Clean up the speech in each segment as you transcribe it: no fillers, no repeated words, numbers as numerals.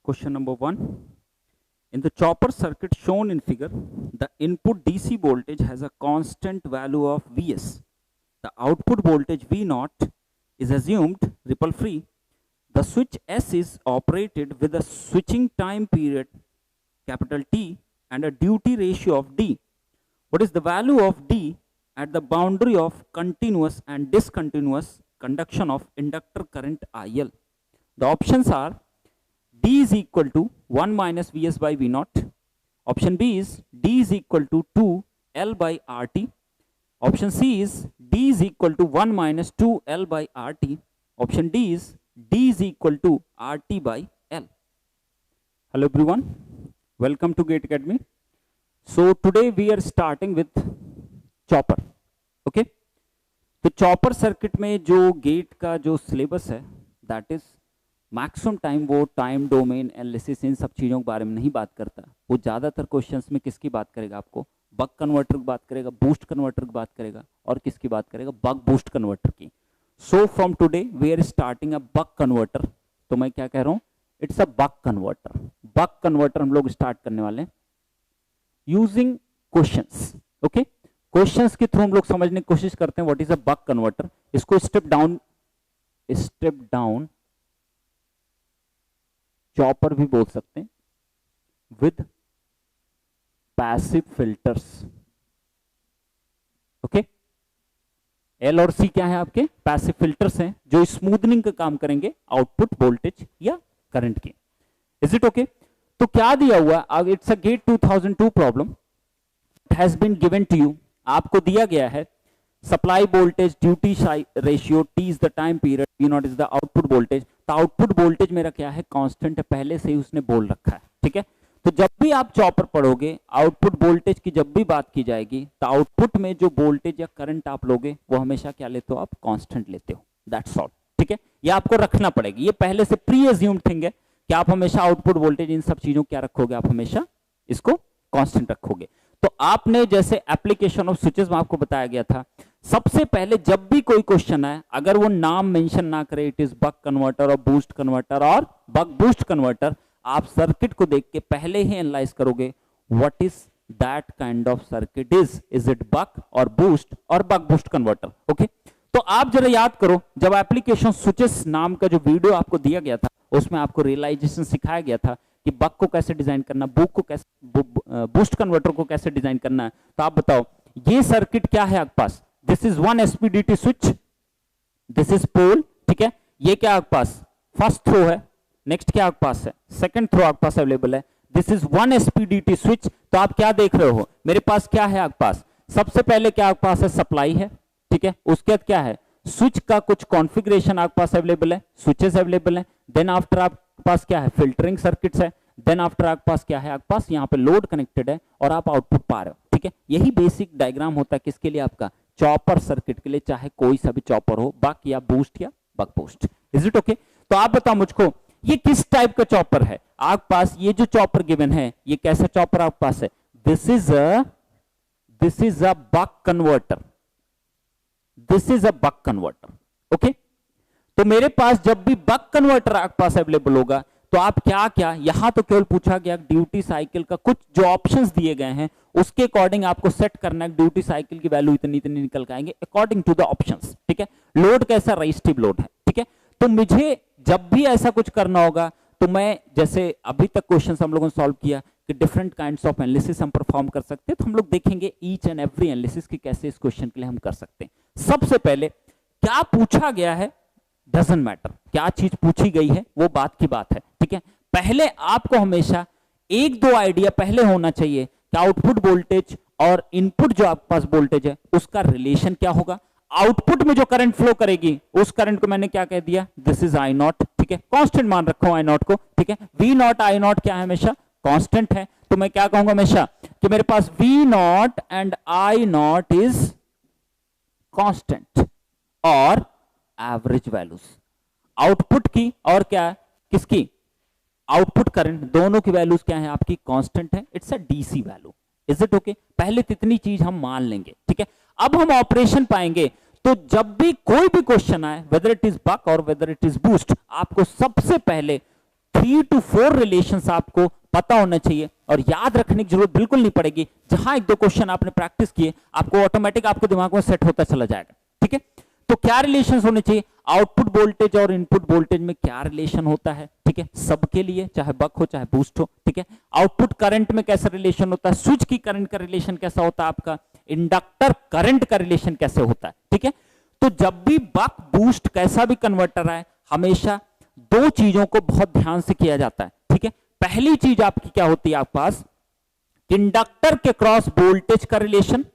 Question number 1. In the chopper circuit shown in figure, the input DC voltage has a constant value of Vs. The output voltage V0 is assumed ripple free. The switch S is operated with a switching time period capital T and a duty ratio of D. What is the value of D at the boundary of continuous and discontinuous conduction of inductor current IL? The options are D is equal to 1 minus Vs by V0. Option B is D is equal to 2 L by RT. Option C is D is equal to 1 minus 2 L by RT. Option D is D is equal to RT by L. Hello everyone, welcome to GATE Academy. So today we are starting with chopper. Okay, तो chopper circuit में जो gate का जो syllabus है that is maximum time वो time domain analysis in सब चीज़ों के बारे में नहीं बात करता. वो ज़्यादातर क्वेश्चंस में किसकी बात करेगा, आपको बक कन्वर्टर की बात करेगा, बूस्ट कन्वर्टर की बात करेगा और किसकी बात करेगा, बक बूस्ट कन्वर्टर की. So from today we are starting a buck converter. तो मैं क्या कह रहा हूँ, it's a buck converter. Buck converter हम लोग स्टार्ट करने वाले हैं यूजिंग क्वेश्चंस. ओके, क्वेश्चंस के थ्रू हम लोग समझने की कोशिश करते हैं what is a buck converter. इसको स्टेप डाउन चॉपर भी बोल सकते हैं with passive filters. Okay, L और सी क्या है, आपके पैसिव फिल्टर्स हैं जो स्मूथनिंग का काम करेंगे आउटपुट वोल्टेज या करंट की. Is it okay? तो क्या दिया हुआ, अब it's a GATE 2002 problem. It has been given to you, आपको दिया गया है supply voltage duty ratio, T is the time period, V not is the output voltage. तो आउटपुट वोल्टेज मेरा क्या है, कांस्टेंट है, पहले से ही उसने बोल रखा है. ठीक है, तो जब भी आप चॉपर पढ़ोगे आउटपुट वोल्टेज की जब भी बात की जाएगी तो आउटपुट में जो वोल्टेज या करंट आप लोगे वो हमेशा क्या लेते हो, आप कांस्टेंट लेते हो. That's all. ठीक है, ये आपको रखना पड़ेगा, ये पहले से प्री एज्यूम्ड थिंग है कि आप हमेशा आउटपुट वोल्टेज इन सब चीजों क्या रखोगे, आप हमेशा इसको कांस्टेंट रखोगे. तो आपने जैसे एप्लीकेशन ऑफ स्विचेस में आपको बताया गया था, सबसे पहले जब भी कोई क्वेश्चन आए अगर वो नाम मेंशन ना करे, इट इज बक कन्वर्टर और बूस्ट कन्वर्टर और बक बूस्ट कन्वर्टर, आप सर्किट को देख के पहले ही एनालाइज करोगे what is that kind of circuit, is it buck और बूस्ट और बक बूस्ट कन्वर्टर. ओके, तो आप जरा याद करो, जब एप्लीकेशन स्विचेस नाम का जो वीडियो आपको दिया गया था उसमें आपको रियलाइजेशन सिखाया गया था कि बक को कैसे डिजाइन करना, बुक को कैसे, बूस्ट कन्वर्टर को कैसे डिजाइन करना है. तो आप बताओ ये सर्किट क्या है आपके पास, this is one SPDT switch, this is pole. ठीक है, ये क्या आपके पास फर्स्ट थ्रो है, नेक्स्ट क्या आपके पास है, सेकंड थ्रो आपके पास अवेलेबल है. This is one SPDT switch. तो आप क्या देख रहे हो, मेरे पास क्या है आपके पास, सबसे पहले क्या आपके पास है, सप्लाई है. ठीक है, उसके बाद क्या है, स्विच का कुछ कॉन्फ़िगरेशन आपके पास अवेलेबल है, स्विचेस अवेलेबल है. देन आफ्टर आपके पास क्या है, फिल्टरिंग सर्किट्स है. देन आफ्टर आपके पास क्या है, आपके पास यहाँ पे लोड कनेक्टेड है और आप आउटपुट पा रहे हो. ठीक है, यही बेसिक डायग्राम होता है किसके लिए, आपका चॉपर सर्किट के लिए, चाहे कोई सा भी चॉपर हो, बक या बूस्ट या buck boost. Is it okay? तो आप बताओ मुझको ये किस टाइप का चॉपर है आपके पास. ये जो चॉपर गिवन है ये कैसा चॉपर आपके पास है, this is a buck converter. This is a buck converter. Okay, तो मेरे पास जब भी बक कन्वर्टर आपके पास अवेलेबल होगा तो आप क्या क्या, यहां तो केवल पूछा गया ड्यूटी साइकिल का कुछ जो ऑप्शंस दिए गए हैं उसके अकॉर्डिंग आपको सेट करना है. ड्यूटी साइकिल की वैल्यू इतनी इतनी निकल के आएंगे अकॉर्डिंग टू द ऑप्शंस. ठीक है, लोड कैसा, रेजिस्टिव लोड है. ठीक है, तो मुझे जब भी ऐसा कुछ करना होगा तो मैं, जैसे अभी तक क्वेश्चन हम लोगों ने सॉल्व किया कि डिफरेंट काइंड्स ऑफ एनालिसिस हम परफॉर्म कर सकते हैं, तो हम लोग देखेंगे ईच एंड एवरी एनालिसिस की कैसे इस क्वेश्चन के लिए हम कर सकते हैं. सबसे पहले क्या पूछा गया है डजंट मैटर, क्या चीज पूछी गई है वो बात की बात है. ठीक है, पहले आपको हमेशा एक दो आइडिया पहले होना चाहिए कि आउटपुट वोल्टेज और इनपुट जो आपके पास वोल्टेज है उसका रिलेशन क्या होगा. आउटपुट में जो करंट फ्लो करेगी उस करंट को मैंने क्या कह दिया, दिस इज आई नॉट. ठीक है, कांस्टेंट मान रखा हूं आई नॉट को. ठीक है, वी नॉट आई नॉट क्या है, हमेशा कांस्टेंट है. तो मैं क्या कहूंगा हमेशा कि मेरे पास V not and I not is constant और एवरेज वैल्यूज आउटपुट की और क्या किसकी, आउटपुट करंट, दोनों की वैल्यूज क्या है आपकी, कांस्टेंट है. It's a DC value. Is it okay? पहले इतनी चीज हम मान लेंगे. ठीक है, अब हम ऑपरेशन पाएंगे तो जब भी कोई भी क्वेश्चन आए वेदर इट इज बक और वेदर इट इज बूस्ट, आपको सबसे पहले 3 to 4 रिलेशंस आपको पता होना चाहिए और याद रखने की जरूरत बिल्कुल नहीं पड़ेगी। जहां एक दो क्वेश्चन आपने प्रैक्टिस किए आपको ऑटोमेटिक आपके दिमाग में सेट होता चला जाएगा। ठीक है, तो क्या रिलेशन होने चाहिए? आउटपुट वोल्टेज और इनपुट वोल्टेज में क्या रिलेशन होता है? ठीक है, सबके लिए, चाहे बक हो चाहे बूस्ट हो। ठीक है, आउटपुट करंट में कैसा रिलेशन होता है? स्विच की करंट का रिलेशन कैसा होता है आपका? इंडक्टर करंट का रिलेशन कैसे होता है? ठीक है, तो जब भी बक बूस्ट कैसा भी कन्वर्टर है, हमेशा दो चीजों को बहुत ध्यान से किया जाता है। ठीक है, पहली चीज आपकी क्या होती है आपके पास? इंडक्टर के क्रॉस वोल्टेज का रिलेशन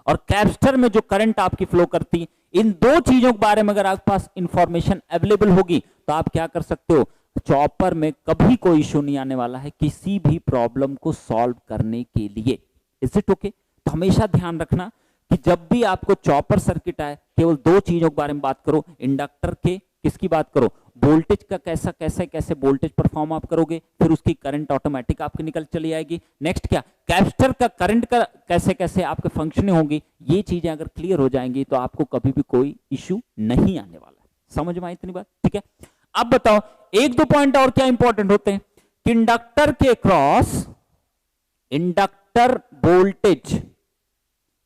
और कैपेसिटर में जो करंट आपकी फ्लो करती है, इन दो चीजों के बारे में अगर आपके पास इंफॉर्मेशन अवेलेबल होगी तो आप क्या कर सकते हो? चॉपर में कभी कोई इश्यू नहीं आने वाला है किसी भी प्रॉब्लम को सॉल्व करने के लिए। Is it okay? तो हमेशा ध्यान रखना कि जब भी आपको चॉपर सर्किट आए, केवल दो चीजों के बारे में बात करो। इंडक्टर के किसकी बात करो? वोल्टेज का कैसा कैसे कैसे वोल्टेज परफॉर्म आप करोगे, फिर उसकी करंट ऑटोमेटिक आपकी निकल चली आएगी। नेक्स्ट क्या? कैपेसिटर का करंट का कैसे कैसे आपके फंक्शनिंग होगी। ये चीजें अगर क्लियर हो जाएंगी तो आपको कभी भी कोई इश्यू नहीं आने वाला है। समझ में आई इतनी बात? ठीक है, अब बताओ एक दो पॉइंट और क्या इंपॉर्टेंट होते हैं कि इंडक्टर के क्रॉस इंडक्टर वोल्टेज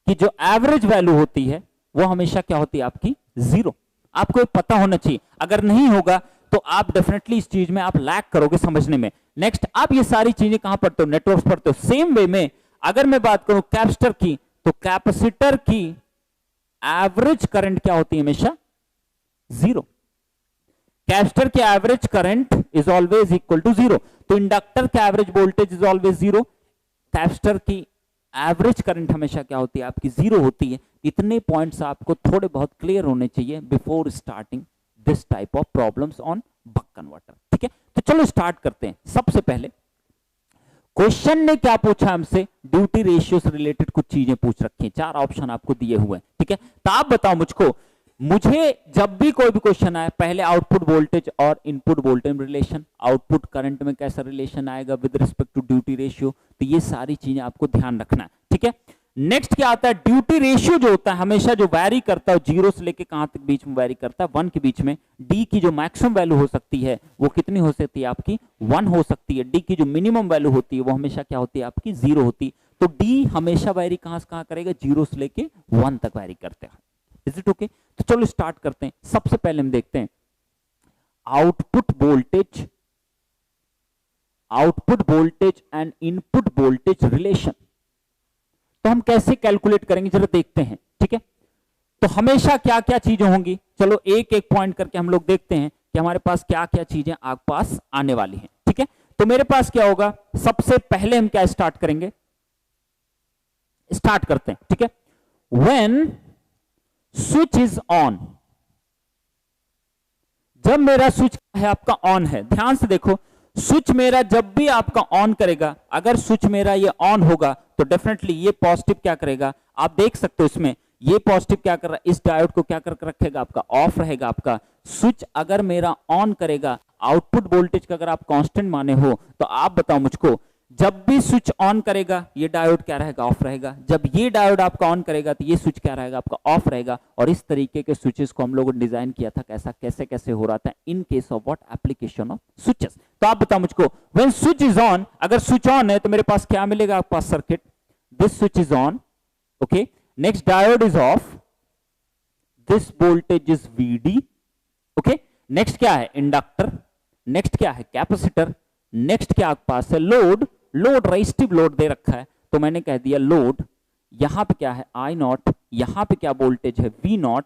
की जो एवरेज वैल्यू होती है वो हमेशा क्या होती है आपकी? 0। आपको पता होना चाहिए, अगर नहीं होगा तो आप डेफिनेटली इस चीज में आप लैग करोगे समझने में। नेक्स्ट, आप ये सारी चीजें कहां पढ़ते हो? नेटवर्क पढ़ते हो। सेम वे में अगर मैं बात करूं कैपेसिटर की, तो कैपेसिटर की एवरेज करंट क्या होती है? हमेशा 0। कैपेसिटर की average current is always equal to 0। तो इंडक्टर का average voltage is always 0, capacitor की एवरेज करंट हमेशा क्या होती है आपकी? 0 होती है। इतने पॉइंट्स आपको थोड़े बहुत क्लियर होने चाहिए before starting this type of problems on buck converter. ठीक है, तो चलो स्टार्ट करते हैं। सबसे पहले क्वेश्चन ने क्या पूछा हमसे? ड्यूटी रेशियो से रिलेटेड कुछ चीजें पूछ रखी हैं, 4 ऑप्शन आपको दिए हुए हैं। ठीक है, तो आप बताओ मुझको, मुझे जब भी कोई भी क्वेश्चन आए, पहले आउटपुट वोल्टेज और input voltage relation, output current में कैसा रिलेशन आएगा with respect to duty ratio, तो ये सारी चीजें आपको ध्यान रखना है। ठीक है, नेक्स्ट क्या आता है? ड्यूटी रेशियो जो होता है हमेशा जो वैरी करता है, 0 से लेके कहां तक बीच में वैरी करता है? 1 के बीच में। डी की जो मैक्सिमम वैल्यू हो सकती है वो कितनी हो सकती है आपकी? 1 हो सकती है। डी की जो मिनिमम वैल्यू होती है वो हमेशा क्या होती है आपकी? 0 होती है। तो डी हमेशा वैरी कहां से कहां करेगा? 0 से लेके 1 तक वैरी करते हैं। Is it okay? तो चलो स्टार्ट करते हैं। सबसे पहले हम देखते हैं output voltage and input voltage relation. तो हम कैसे कैलकुलेट करेंगे जरा देखते हैं। ठीक है, तो हमेशा क्या क्या चीजें होंगी, चलो एक एक पॉइंट करके हम लोग देखते हैं कि हमारे पास क्या क्या चीजें आपके पास आने वाली हैं। ठीक है, तो मेरे पास क्या होगा? सबसे पहले हम क्या स्टार्ट करेंगे? स्टार्ट करते हैं। ठीक है, व्हेन स्विच इज ऑन, जब मेरा स्विच है आपका ऑन है, ध्यान से देखो, स्विच मेरा जब भी आपका ऑन करेगा, अगर स्विच मेरा ये ऑन होगा तो डेफिनेटली ये पॉजिटिव क्या करेगा? आप देख सकते हो इसमें ये पॉजिटिव क्या कर रहा है? इस डायोड को क्या करके रखेगा? आपका ऑफ रहेगा। आपका स्विच अगर मेरा ऑन करेगा, आउटपुट वोल्टेज का अगर आप कांस्टेंट माने हो तो आप बताओ मुझको, जब भी स्विच ऑन करेगा ये डायोड क्या रहेगा? ऑफ रहेगा। जब ये डायोड आपका ऑन करेगा तो ये स्विच क्या रहेगा? आपका ऑफ रहेगा। और इस तरीके के स्विचेस को हम लोगों ने डिजाइन किया था, कैसा कैसे कैसे हो रहा था in case of what? Application of switches. तो आप बताओ मुझको, व्हेन स्विच इज ऑन, अगर स्विच ऑन है तो मेरे पास क्या मिलेगा आपके पास? Circuit, this switch is on, okay, next diode is off, this voltage is VD, okay, next क्या है? इंडक्टर, नेक्स्ट क्या है? कैपेसिटर, नेक्स्ट क्या आपके पास है? लोड रेजिस्टिव लोड दे रखा है तो मैंने कह दिया लोड। यहां पे क्या है? I0, यहां पे क्या वोल्टेज है? V0,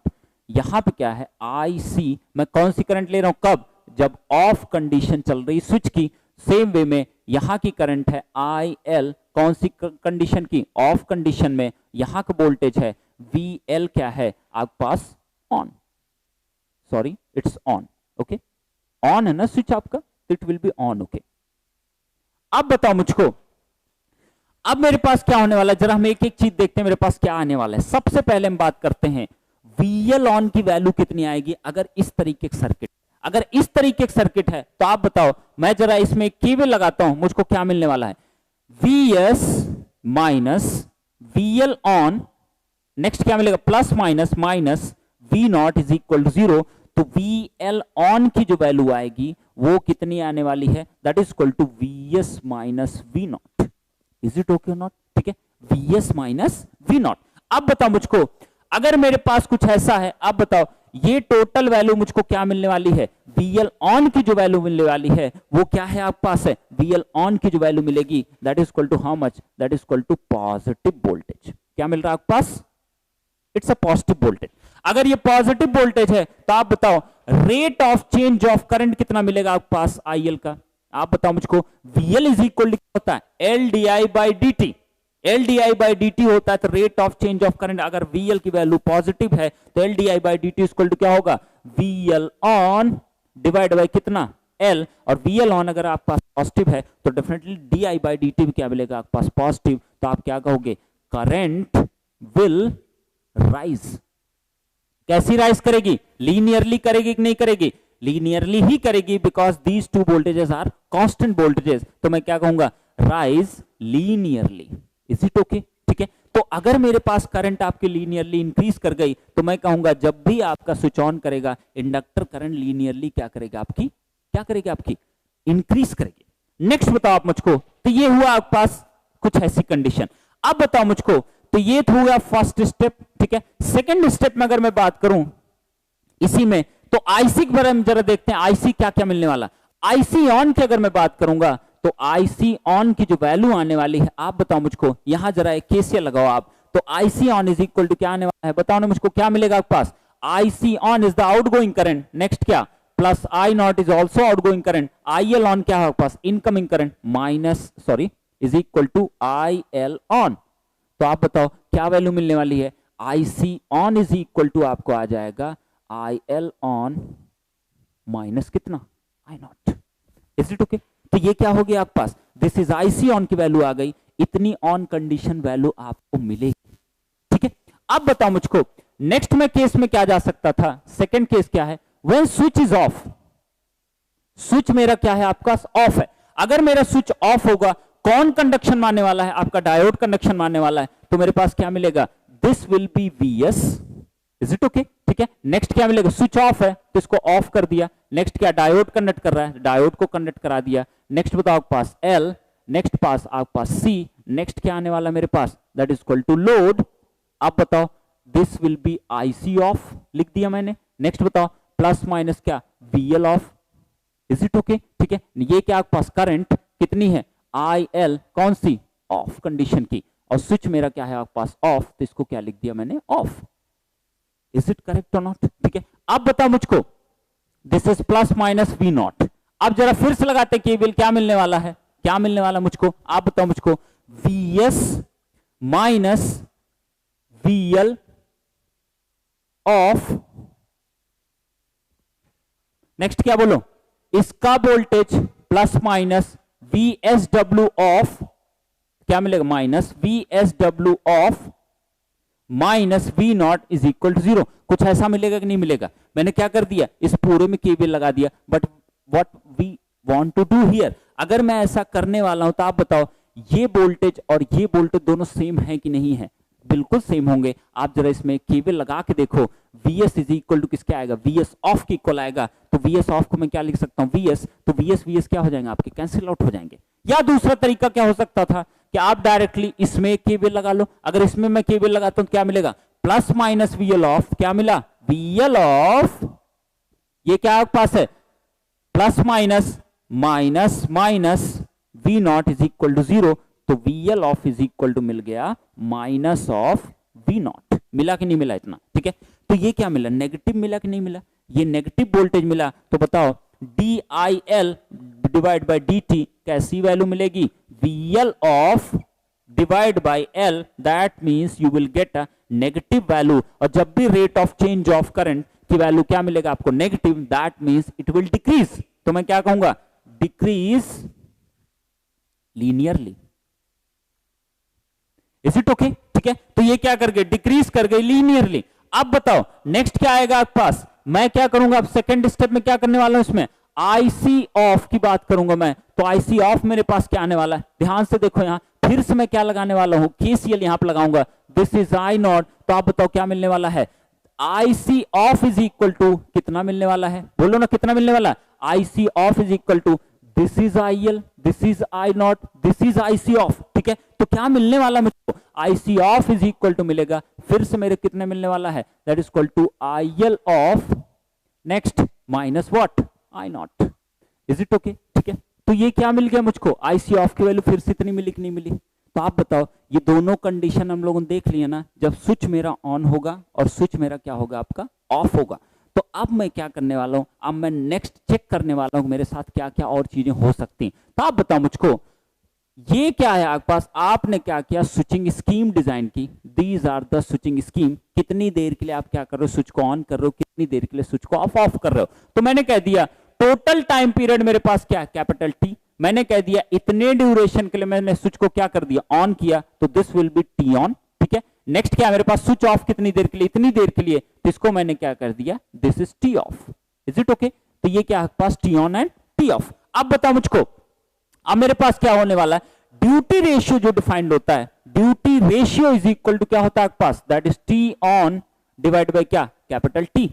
यहां पे क्या है? IC। मैं कौन सी करंट ले रहा हूं? कब? जब ऑफ कंडीशन चल रही स्विच की। सेम वे में यहां की करंट है IL, कौन सी कंडीशन की? ऑफ कंडीशन में। यहां का वोल्टेज है VL, क्या है आपके पास? On, sorry it's on, okay, on है ना स्विच आपका, it will be on, okay. अब बताओ मुझको, अब मेरे पास क्या होने वाला है? जरा हम एक एक चीज देखते हैं मेरे पास क्या आने वाला है। सबसे पहले हम बात करते हैं VL ऑन की वैल्यू कितनी आएगी अगर इस तरीके का सर्किट, अगर इस तरीके का सर्किट है तो आप बताओ, मैं जरा इसमें केवल लगाता हूं, मुझको क्या मिलने वाला है? VS minus VL on, next क्या मिलेगा? Plus minus V0 is equal to 0। तो VL ऑन की जो वैल्यू आएगी वो कितनी आने वाली है, that is equal to Vs minus V not. Is it okay not? ठीक है, Vs माइनस वी नॉट। अब बताओ मुझको, अगर मेरे पास कुछ ऐसा है, अब बताओ ये टोटल वैल्यू मुझको क्या मिलने वाली है, VL ऑन की जो वैल्यू मिलने वाली है वो क्या है आपके पास है, VL ऑन की जो वैल्यू मिलेगी that is equal to how much, that is equal to positive voltage. क्या मिल रहा है आपके पास? It's a positive voltage. अगर ये पॉजिटिव वोल्टेज है तो आप बताओ rate of change of current कितना मिलेगा आपके पास IL का? आप बताओ मुझको, VL इज इक्वल टू क्या होता है, LDI by dt। LDI by dt होता है तो rate of change of current, अगर VL की वैल्यू पॉजिटिव है तो LDI by dt equal to क्या होगा, VL ऑन डिवाइड बाई कितना, L, और VL ऑन अगर आपके पास पॉजिटिव है तो डेफिनेटली DI बाई dt भी क्या मिलेगा आपके पास, पॉजिटिव। तो आप क्या कहोगे, करंट विल राइज। कैसी राइज करेगी, लीनियरली करेगी कि नहीं करेगी, लीनियरली ही करेगी, because these two voltages are constant voltages. तो मैं क्या कहूंगा, rise linearly. Is it okay? ठीक है, तो अगर मेरे पास करंट आपके लीनियरली इंक्रीज कर गई तो मैं कहूंगा जब भी आपका स्विच ऑन करेगा इंडक्टर करंट लीनियरली क्या करेगा आपकी, क्या करेगी आपकी, इंक्रीज करेगी। नेक्स्ट बताओ आप मुझको, तो ये हुआ आपके पास कुछ ऐसी कंडीशन। अब बताओ मुझको, तो ये तो हुआ फर्स्ट स्टेप। ठीक है, सेकंड स्टेप में अगर मैं बात करूं इसी में, तो आईसी के बारे में जरा देखते हैं, आईसी क्या क्या मिलने वाला। आईसी ऑन की अगर मैं बात करूंगा तो आईसी ऑन की जो वैल्यू आने वाली है, आप बताओ मुझको, यहां जरा एक केसीएल लगाओ आप, तो IC on is equal to क्या आने वाला है, बताओ ना मुझको क्या मिलेगा आपके पास, IC on is the outgoing current, next क्या, plus I not is also outgoing current, IL on क्या है आपके पास, incoming current, minus sorry is equal to IL on. तो आप बताओ क्या वैल्यू मिलने वाली है, IC on is equal to आपको आ जाएगा आईएल ऑन माइनस कितना, I not. Is it okay? तो ये क्या हो गया आपके पास, दिस इज आईसी ऑन की वैल्यू आ गई, इतनी ऑन कंडीशन वैल्यू आपको मिलेगी। ठीक है, अब बताओ मुझको नेक्स्ट में केस में क्या जा सकता था, सेकंड केस क्या है, when switch is of, switch मेरा क्या है आपका ऑफ है, अगर मेरा स्विच ऑफ होगा कौन कंडक्शन मानने वाला है, आपका डायोड कंडक्शन मानने वाला है, तो मेरे पास क्या मिलेगा, this will B Vs। Is it okay? ठीक है, नेक्स्ट क्या मिलेगा, स्विच ऑफ है तो इसको ऑफ कर दिया, नेक्स्ट क्या, डायोड कंडक्ट कर रहा है, डायोड को कंडक्ट करा दिया, नेक्स्ट बताओ आपके पास L, नेक्स्ट पास आपके पास C, नेक्स्ट क्या आने वाला मेरे पास, that is equal to load. आप बताओ this will be IC off, लिख दिया मैंने, नेक्स्ट बताओ प्लस माइनस क्या, VL off. Is it okay? ठीक है, ये क्या आपके पास करंट कितनी है, IL कौन सी, ऑफ कंडीशन की, और स्विच मेरा क्या है आपके पास ऑफ, तो इसको क्या लिख दिया मैंने, ऑफ। इज इट करेक्ट और नॉट? ठीक है, अब बताओ मुझको, this is plus minus V not. अब जरा फिर से लगाते केवीएल, क्या मिलने वाला है, क्या मिलने वाला मुझको, आप बताओ मुझको, Vs minus VL off, next क्या बोलो, इसका voltage plus minus VSW off, क्या मिलेगा, minus VSW off minus V not is equal to 0। कुछ ऐसा मिलेगा कि नहीं मिलेगा, मैंने क्या कर दिया, इस पूरे में केवीएल लगा दिया, but what we want to do here, अगर मैं ऐसा करने वाला हूं तो आप बताओ ये वोल्टेज और ये वोल्टेज दोनों सेम है कि नहीं है, बिल्कुल सेम होंगे। आप जरा इसमें केवीएल लगा के देखो, Vs इज इक्वल टू किसके आएगा, Vs ऑफ के इक्वल आएगा, तो Vs ऑफ को मैं क्या लिख सकता हूं, Vs, तो Vs क्या हो जाएंगे आपके, कैंसिल आउट हो जाएंगे। या दूसरा तरीका क्या हो सकता था कि आप डायरेक्टली इसमें केवीएल लगा लो, अगर इसमें मैं केवीएल लगाता हूं तो क्या मिलेगा, प्लस माइनस VL ऑफ, क्या मिला, VL ऑफ, ये क्या आपके पास है, plus minus minus minus V not is equal to 0, तो VL off is equal to मिल गया माइनस ऑफ V नॉट। मिला कि नहीं मिला इतना? ठीक है, तो ये क्या मिला, नेगेटिव मिला कि नहीं मिला, ये नेगेटिव वोल्टेज मिला, तो बताओ DIL डिवाइड बाय DT कैसी वैल्यू मिलेगी, VL of divide by L, that means you will get a negative value, और जब भी rate of change of current की वैल्यू क्या मिलेगा आपको, negative, that means it will decrease, तो मैं क्या कहूंगा, decrease linearly. Is it okay? ठीक है, तो ये क्या कर गए, डिक्रीज कर गई लीनियरली। अब बताओ नेक्स्ट क्या आएगा आपके पास, मैं क्या करूंगा, अब सेकंड स्टेप में क्या करने वाला हूं, इसमें IC ऑफ की बात करूंगा मैं, तो IC ऑफ मेरे पास क्या आने वाला है, ध्यान से देखो यहां, फिर से मैं क्या लगाने वाला हूं, KCL यहां पर लगाऊंगा, दिस इज I नॉट, तो आप बताओ क्या मिलने वाला है, IC off is equal to कितना मिलने वाला है, बोलो ना कितना मिलने वाला है, IC off is equal to this is IL, this is I not, this is IC off, ठीक है। तो क्या मिलने वाला मुझको, IC off is equal to मिलेगा, फिर से मेरे कितने मिलने वाला है, that is equal to IL off next minus what, I not. Is it okay, ठीक है। तो ये क्या मिल गया मुझको, IC ऑफ की वैल्यू फिर से इतनी मिली कि नहीं मिली। तो आप बताओ, ये दोनों कंडीशन हम लोगों ने देख लिया ना, जब स्विच मेरा ऑन होगा और स्विच मेरा क्या होगा, आपका ऑफ होगा। तो अब मैं क्या करने वाला हूं, अब मैं नेक्स्ट चेक करने वाला हूं मेरे साथ क्या क्या और चीजें हो सकती हैं। तो आप बताओ मुझको, ये क्या है आपके पास, आपने क्या किया, स्विचिंग स्कीम डिजाइन की। These are the switching scheme. कितनी देर के लिए आप क्या कर रहे हो, स्विच को ऑन कर रहे हो, कितनी देर के लिए स्विच को ऑफ कर रहे हो। तो मैंने कह दिया टोटल टाइम पीरियड मेरे पास क्या है, कैपिटल T। मैंने कह दिया इतने ड्यूरेशन के लिए मैंने स्विच को क्या कर दिया, ऑन किया, तो this will B T on, ठीक है। नेक्स्ट क्या है मेरे पास, स्विच ऑफ कितनी देर के लिए, इतनी देर के लिए, तो इसको मैंने क्या कर दिया, this is T off. Is it okay. तो ये क्या है आपके पास, T on and T of. अब बताओ मुझको, अब मेरे पास क्या होने वाला है, ड्यूटी रेशियो जो डिफाइंड होता है, duty ratio is equal to क्या होता है आपके पास, that is T on divide by क्या, कैपिटल T।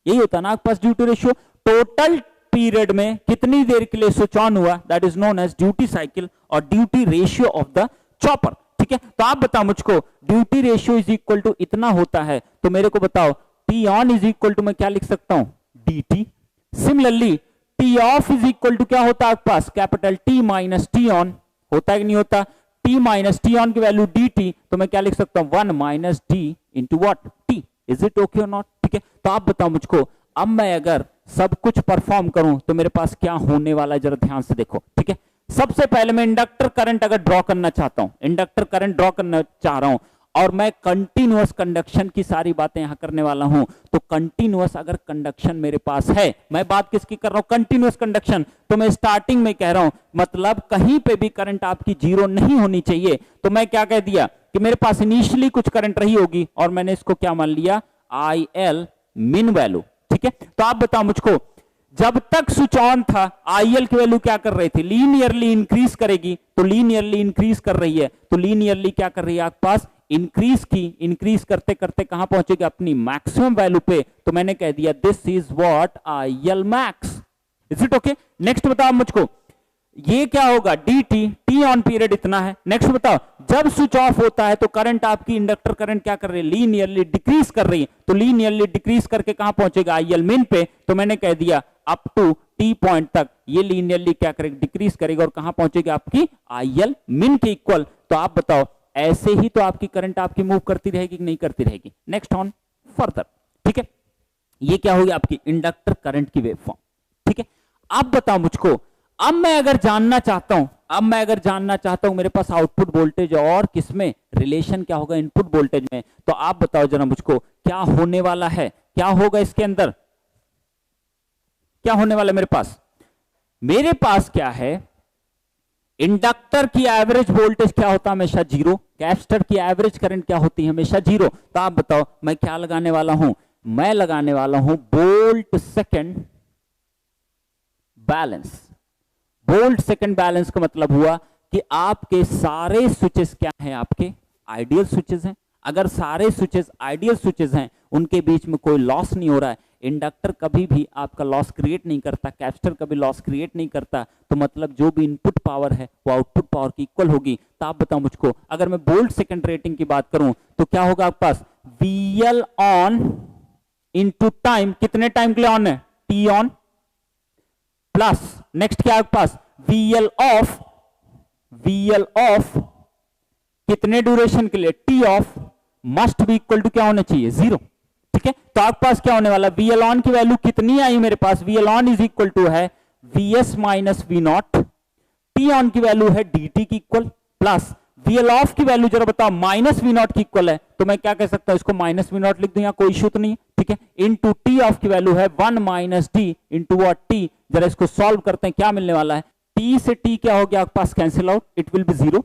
यही होता है ना आपके पास ड्यूटी रेशियो। टोटल पीरियड में कितनी देर के लिए स्विच ऑन हुआ, that is known as duty cycle और duty ratio of the chopper, ठीक है। तो आप बताओ मुझको, duty ratio is equal to इतना होता है, तो मेरे को बताओ T on is equal to मैं क्या लिख सकता हूं, DT। Similarly T off is equal to क्या होता है आपके पास, capital T minus T on, होता है कि नहीं होता। T माइनस T ऑन की वैल्यू DT, तो मैं क्या लिख सकता हूं, 1 minus D into what, T। Is it okay और नॉट, ठीक है। तो आप बताओ मुझको, अब मैं अगर सब कुछ परफॉर्म करूं तो मेरे पास क्या होने वाला है, जरा ध्यान से देखो, ठीक है। सबसे पहले मैं इंडक्टर करंट अगर ड्रॉ करना चाहता हूं, इंडक्टर करंट ड्रॉ करना चाह रहा हूं, और मैं कंटिन्यूअस कंडक्शन की सारी बातें यहां करने वाला हूं। तो कंटिन्यूअस अगर कंडक्शन मेरे पास है, मैं बात किसकी कर रहा हूं, कंटिन्यूअस कंडक्शन, तो मैं स्टार्टिंग में कह रहा हूं, मतलब कहीं पे भी करंट आपकी जीरो नहीं होनी चाहिए। तो मैं क्या कह दिया कि मेरे पास इनिशियली कुछ करंट रही होगी, और मैंने इसको क्या मान लिया, IL मिन वैल्यू, ठीक है। तो आप बताओ मुझको, जब तक स्विच ऑन था IL की वैल्यू क्या कर रही थी, लीनियरली इंक्रीज करेगी, तो लीनियरली इंक्रीज कर रही है, तो लीनियरली क्या कर रही है आपके पास, इंक्रीज की, इंक्रीज करते करते कहां पहुंचेगी, अपनी मैक्सिमम वैल्यू पे। तो मैंने कह दिया this is what IL max. Is it okay. Next बताओ मुझको, ये क्या होगा, DT, T ऑन पीरियड इतना है। नेक्स्ट बताओ, जब स्विच ऑफ होता है तो करंट आपकी इंडक्टर करंट क्या कर रही है, लीनियरली डिक्रीज कर रही है, तो लीनियरली डिक्रीज करके कहां पहुंचेगा, IL मिन पे। तो मैंने कह दिया अप टू T पॉइंट तक ये लीनियरली क्या करेगा, डिक्रीज करेगा, और कहां पहुंचेगी आपकी IL मिन के इक्वल। तो आप बताओ, ऐसे ही तो आपकी करंट आपकी मूव करती रहेगी कि नहीं करती रहेगी। नेक्स्ट ऑन फर्दर, ठीक है। ये क्या होगी आपकी इंडक्टर करंट की वेवफॉर्म, ठीक है। अब बताओ मुझको, अब मैं अगर जानना चाहता हूं मेरे पास आउटपुट वोल्टेज और किसमें रिलेशन क्या होगा, इनपुट वोल्टेज में। तो आप बताओ जरा मुझको, क्या होने वाला है, क्या होगा इसके अंदर, क्या होने वाला है मेरे पास क्या है, इंडक्टर की एवरेज वोल्टेज क्या होता है, हमेशा जीरो। कैपेसिटर की एवरेज करंट क्या होती है, हमेशा जीरो। तो आप बताओ मैं क्या लगाने वाला हूं, मैं लगाने वाला हूं volt second balance. Volt second balance का मतलब हुआ कि आपके सारे स्विचेस क्या हैं, आपके आइडियल स्विचेस हैं। अगर सारे स्विचेस आइडियल स्विचेस हैं, उनके बीच में कोई लॉस नहीं हो रहा है, इंडक्टर कभी भी आपका लॉस क्रिएट नहीं करता, कैपेसिटर कभी लॉस क्रिएट नहीं करता, तो मतलब जो भी इनपुट पावर है वो आउटपुट पावर की इक्वल होगी। तो आप बताओ मुझको, अगर मैं वोल्ट सेकंड रेटिंग की बात करूं तो क्या होगा आपके पास, VL ऑन इनटू टाइम, कितने टाइम के लिए ऑन है, T ऑन, प्लस नेक्स्ट क्या आपके पास, VL ऑफ कितने ड्यूरेशन के लिए, T off, must be equal to क्या होना चाहिए, जीरो, ठीक है। तो आपके पास क्या होने वाला, VL ऑन की वैल्यू कितनी आई मेरे पास, VL on is equal to है VS minus V not, T on की वैल्यू है DT की इक्वल, प्लस VL ऑफ की वैल्यू जरा बताओ माइनस V नॉट की इक्वल है, तो मैं क्या कह सकता हूं, इसको माइनस V नॉट लिख दूं, या कोई इश्यू तो नहीं है, ठीक है। इनटू T ऑफ की वैल्यू है 1 minus D into what T। जरा इसको सॉल्व करते हैं, क्या मिलने वाला है, T से T क्या हो गया आपके पास, cancel out, it will be zero.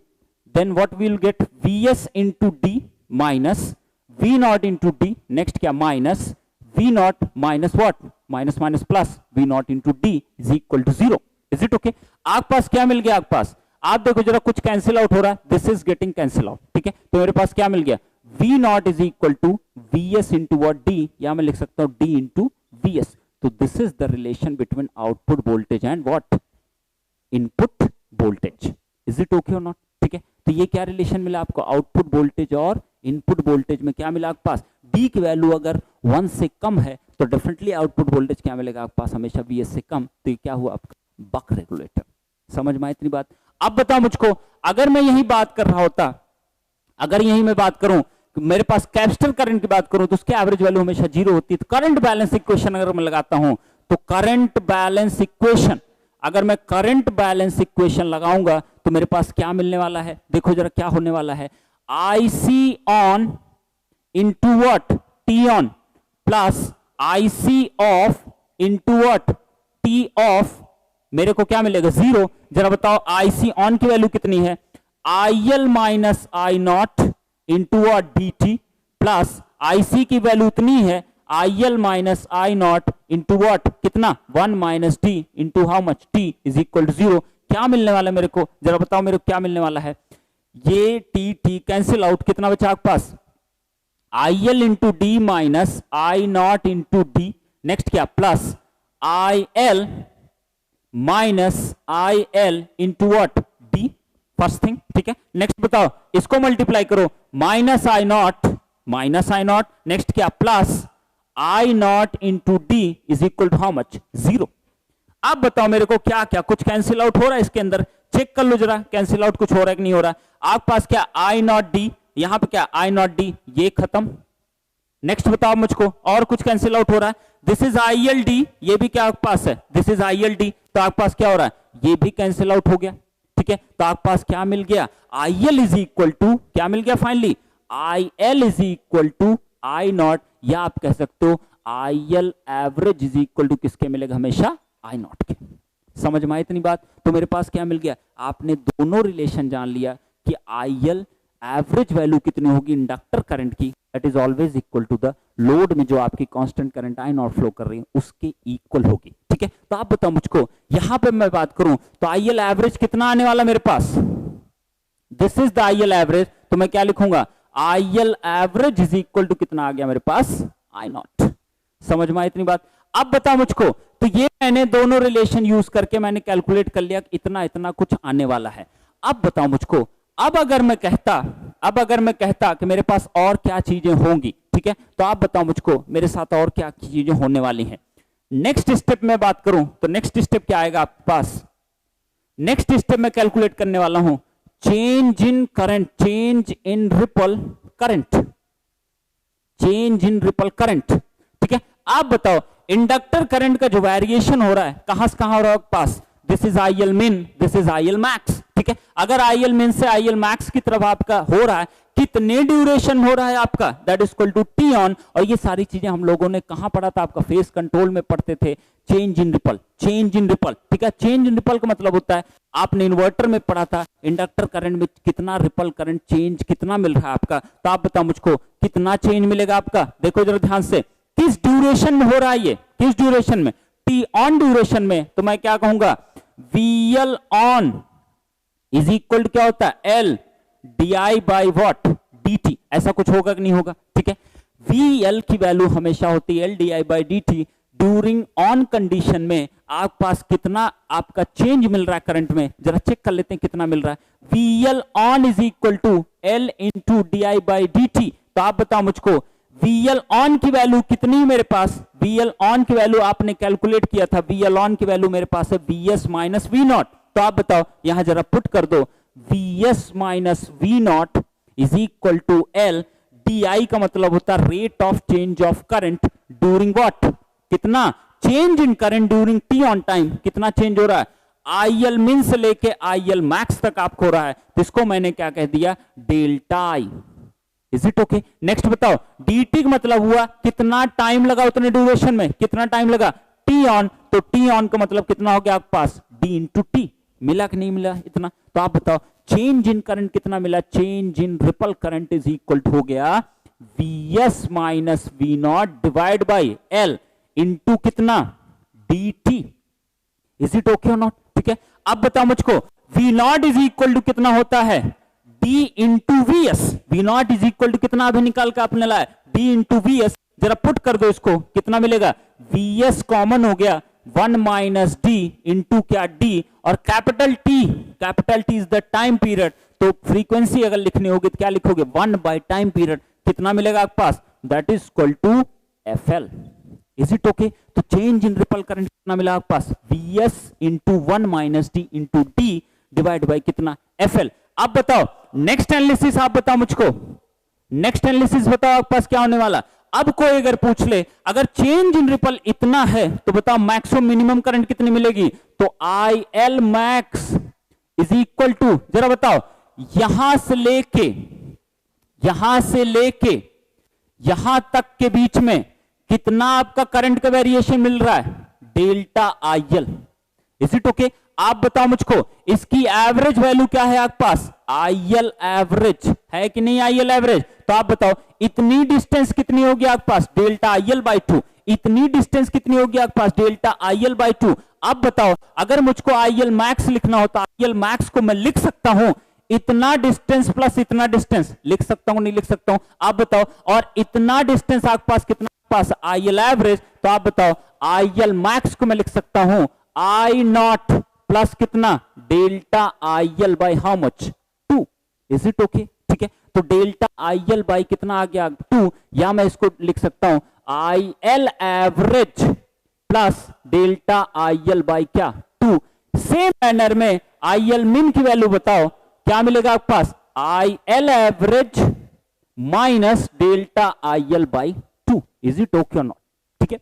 Then what will get, VS into D minus V not into D, next क्या, minus V not minus what, minus minus plus V not into D is equal to zero. Is it okay. आपके पास क्या मिल गया, आपके पास आप देखो जरा कुछ कैंसिल आउट हो रहा है, this is getting cancel out, ठीक है। तो मेरे पास क्या मिल गया, V not is equal to VS into what D, या मैं लिख सकता हूं D इंटू VS। तो this is the relation between output voltage and what, input voltage. Is it okay और नॉट? ठीक है, तो ये क्या रिलेशन मिला आपको, आउटपुट वोल्टेज और इनपुट वोल्टेज में क्या मिला आपके पास, डी की वैल्यू अगर 1 से कम है तो डेफिनेटली आउटपुट वोल्टेज क्या मिलेगा आपके पास, हमेशा Vs से कम। तो ये क्या हुआ आपका बक रेगुलेटर। समझ में आई इतनी बात? अब बताओ मुझको, अगर मैं यही बात कर रहा होता, अगर यही मैं बात करूं, मेरे पास कैपेसिटर करंट की बात करूं तो उसकी एवरेज वैल्यू हमेशा 0 होती है। तो करंट बैलेंस इक्वेशन अगर मैं लगाता हूं तो करंट बैलेंस इक्वेशन, अगर मैं करंट बैलेंस इक्वेशन लगाऊंगा तो मेरे पास क्या मिलने वाला है, देखो जरा क्या होने वाला है, IC on into what, T on plus IC of into what, T of, मेरे को क्या मिलेगा 0। जरा बताओ IC ऑन की वैल्यू कितनी है, IL minus I not into D T plus IC की वैल्यू इतनी है IL minus I not into what, कितना 1 minus T into how much, T is equal to 0। क्या मिलने वाला है मेरे को, जरा बताओ मेरे को क्या मिलने वाला है, ये टी कैंसिल आउट, कितना बचा आपके पास, IL into D minus I not into D, next क्या plus IL minus IL into what, D, first thing. ठीक है, नेक्स्ट बताओ, इसको मल्टीप्लाई करो, माइनस आई नॉट, नेक्स्ट क्या plus I not into D is equal to how much, 0। अब बताओ मेरे को क्या क्या कुछ कैंसिल आउट हो रहा है इसके अंदर, चेक कर लो जरा कैंसिल आउट कुछ हो रहा है कि नहीं हो रहा। आपके पास क्या आई नॉट डी, यहां पे क्या आई नॉट डी, ये खत्म। नेक्स्ट बताओ मुझको और कुछ कैंसिल आउट हो रहा है, दिस इज IL डी, ये भी क्या आपके पास है, दिस इज IL डी, तो आपके पास क्या हो रहा है, ये भी कैंसिल आउट हो गया। ठीक है, तो आपके पास क्या मिल गया, IL इज इक्वल टू क्या मिल गया finally, IL is equal to I not, या आप कह सकते हो IL average is equal to किसके मिलेगा, हमेशा आई नॉट के। समझ में आई इतनी बात? तो मेरे पास क्या मिल गया, आपने दोनों रिलेशन जान लिया कि IL एवरेज वैल्यू कितनी होगी इंडक्टर करंट की, that is always equal to the load में जो आपकी constant current I not flow कर रही है उसके इक्वल होगी। ठीक है, तो आप बताओ मुझको, यहां पे मैं बात करूं तो IL एवरेज कितना आने वाला मेरे पास, this is the IL average, तो मैं क्या लिखूंगा, IL average is equal to कितना आ गया मेरे पास, आई नॉट। समझ में आई इतनी बात? अब बताओ मुझको, तो ये मैंने दोनों रिलेशन यूज करके मैंने कैलकुलेट कर लिया कि इतना इतना कुछ आने वाला है। अब बताओ मुझको, अब अगर मैं कहता कि मेरे पास और क्या चीजें होंगी, ठीक है, तो आप बताओ मुझको मेरे साथ और क्या चीजें होने वाली हैं। नेक्स्ट स्टेप में बात करूं तो नेक्स्ट स्टेप क्या आएगा आपके पास, नेक्स्ट स्टेप में कैलकुलेट करने वाला हूं change in current, change in ripple current, change in ripple current. ठीक है, आप बताओ इंडक्टर करंट का जो वेरिएशन हो रहा है कहां से कहां हो रहा है आपके पास, this is IL min, this is IL max। ठीक है, अगर IL min से IL max की तरफ आपका हो रहा है, कितने ड्यूरेशन हो रहा है आपका, that is equal to T on. और ये सारी चीजें हम लोगों ने कहां पढ़ा था, आपका फेस कंट्रोल में पढ़ते थे, change in ripple, change in ripple. ठीक है, चेंज इन रिपल का मतलब होता है, आपने इन्वर्टर में पढ़ा था इंडक्टर करंट में कितना रिपल करंट चेंज कितना मिल रहा है आपका। तो आप बताओ मुझको कितना चेंज मिलेगा आपका, देखो जरा ध्यान से, किस ड्यूरेशन में हो रहा है ये, किस ड्यूरेशन में, टी ऑन ड्यूरेशन में। तो मैं क्या कहूंगा, VL on is equal to क्या होता है, L DI by what, DT। ऐसा कुछ होगा कि नहीं होगा? ठीक है, VL की वैल्यू हमेशा होती है L DI by DT। During on condition में आपके पास कितना आपका चेंज मिल रहा है करंट में, जरा चेक कर लेते हैं कितना मिल रहा है। VL on is equal to L into DI by DT। तो आप बताओ मुझको VL ऑन की वैल्यू कितनी है मेरे पास, VL ऑन की वैल्यू आपने कैलकुलेट किया था, VL ऑन की वैल्यू मेरे पास है VS माइनस V नॉट। तो आप बताओ यहां जरा पुट कर दो, VS minus V not is equal to L, DI का मतलब होता है rate of change of current during what, कितना change in current during T on time, कितना चेंज हो रहा है, IL min से लेके IL max तक आपको हो रहा है। तो इसको मैंने क्या कह दिया, delta I। Is it okay? Next बताओ, dt का मतलब हुआ कितना टाइम लगा उतने ड्यूरेशन में, कितना टाइम लगा, टी ऑन। तो टी ऑन का मतलब कितना हो गया आपके पास, d इंटू टी। मिला कि नहीं मिला इतना? तो आप बताओ चेंज इन करंट कितना मिला, change in ripple current is equal to हो गया VS minus V not divide by L into कितना, dt। इज इट ओके और नॉट? ठीक है, अब बताओ मुझको V not is equal to कितना होता है, D into VS। V not is equal to कितना अभी निकाल के आपने लाया, D इंटू VS। जरा पुट कर दो इसको, कितना मिलेगा, वीएस कॉमन हो गया 1 माइनस डी इंटू क्या डी, और capital T is the time period, तो फ्रीक्वेंसी अगर लिखनी होगी तो क्या लिखोगे 1 बाय टाइम पीरियड, कितना मिलेगा आपके पास, that is equal to FL. Is it okay? तो चेंज इन रिपल करंट कितना मिला आपके पास, VS into 1 minus D into D divide by कितना, एफएल। अब बताओ नेक्स्ट एनालिसिस, आप बताओ मुझको, नेक्स्ट एनालिसिस बताओ आपके पास क्या होने वाला। अब कोई अगर पूछ ले अगर चेंज इन रिपल इतना है तो बताओ मैक्सिमम मिनिमम करंट कितनी मिलेगी, तो I L max is equal to, जरा बताओ यहां से लेके यहां तक के बीच में कितना आपका करंट का वेरिएशन मिल रहा है, delta I L. Is it okay? आप बताओ मुझको इसकी एवरेज वैल्यू क्या है आपके पास, आई एल एवरेज है कि नहीं, आई एल एवरेज। तो आप बताओ इतनी डिस्टेंस कितनी होगी आपके पास, डेल्टा आई एल बाई 2, इतनी डिस्टेंस कितनी होगी आपके पास, डेल्टा आई एल बाई 2। अब बताओ अगर मुझको आई एल मैक्स लिखना होता, आई एल मैक्स को मैं लिख सकता हूं इतना डिस्टेंस प्लस इतना डिस्टेंस, लिख सकता हूं नहीं लिख सकता हूं, आप बताओ। और इतना डिस्टेंस आपके पास कितना पास, आई एल एवरेज, तो आप बताओ आई एल मैक्स को मैं लिख सकता हूं आई नॉट प्लस कितना, delta I L by how much, 2। Is it okay? ठीक है, तो डेल्टा आई एल बाई कितना आ गया 2, या मैं इसको लिख सकता हूं आई L average plus delta I L by क्या 2। सेम मैनर में आई एल मिन की वैल्यू बताओ क्या मिलेगा आपके पास, I L average minus delta I L by 2। Is it okay और नॉट? ठीक है,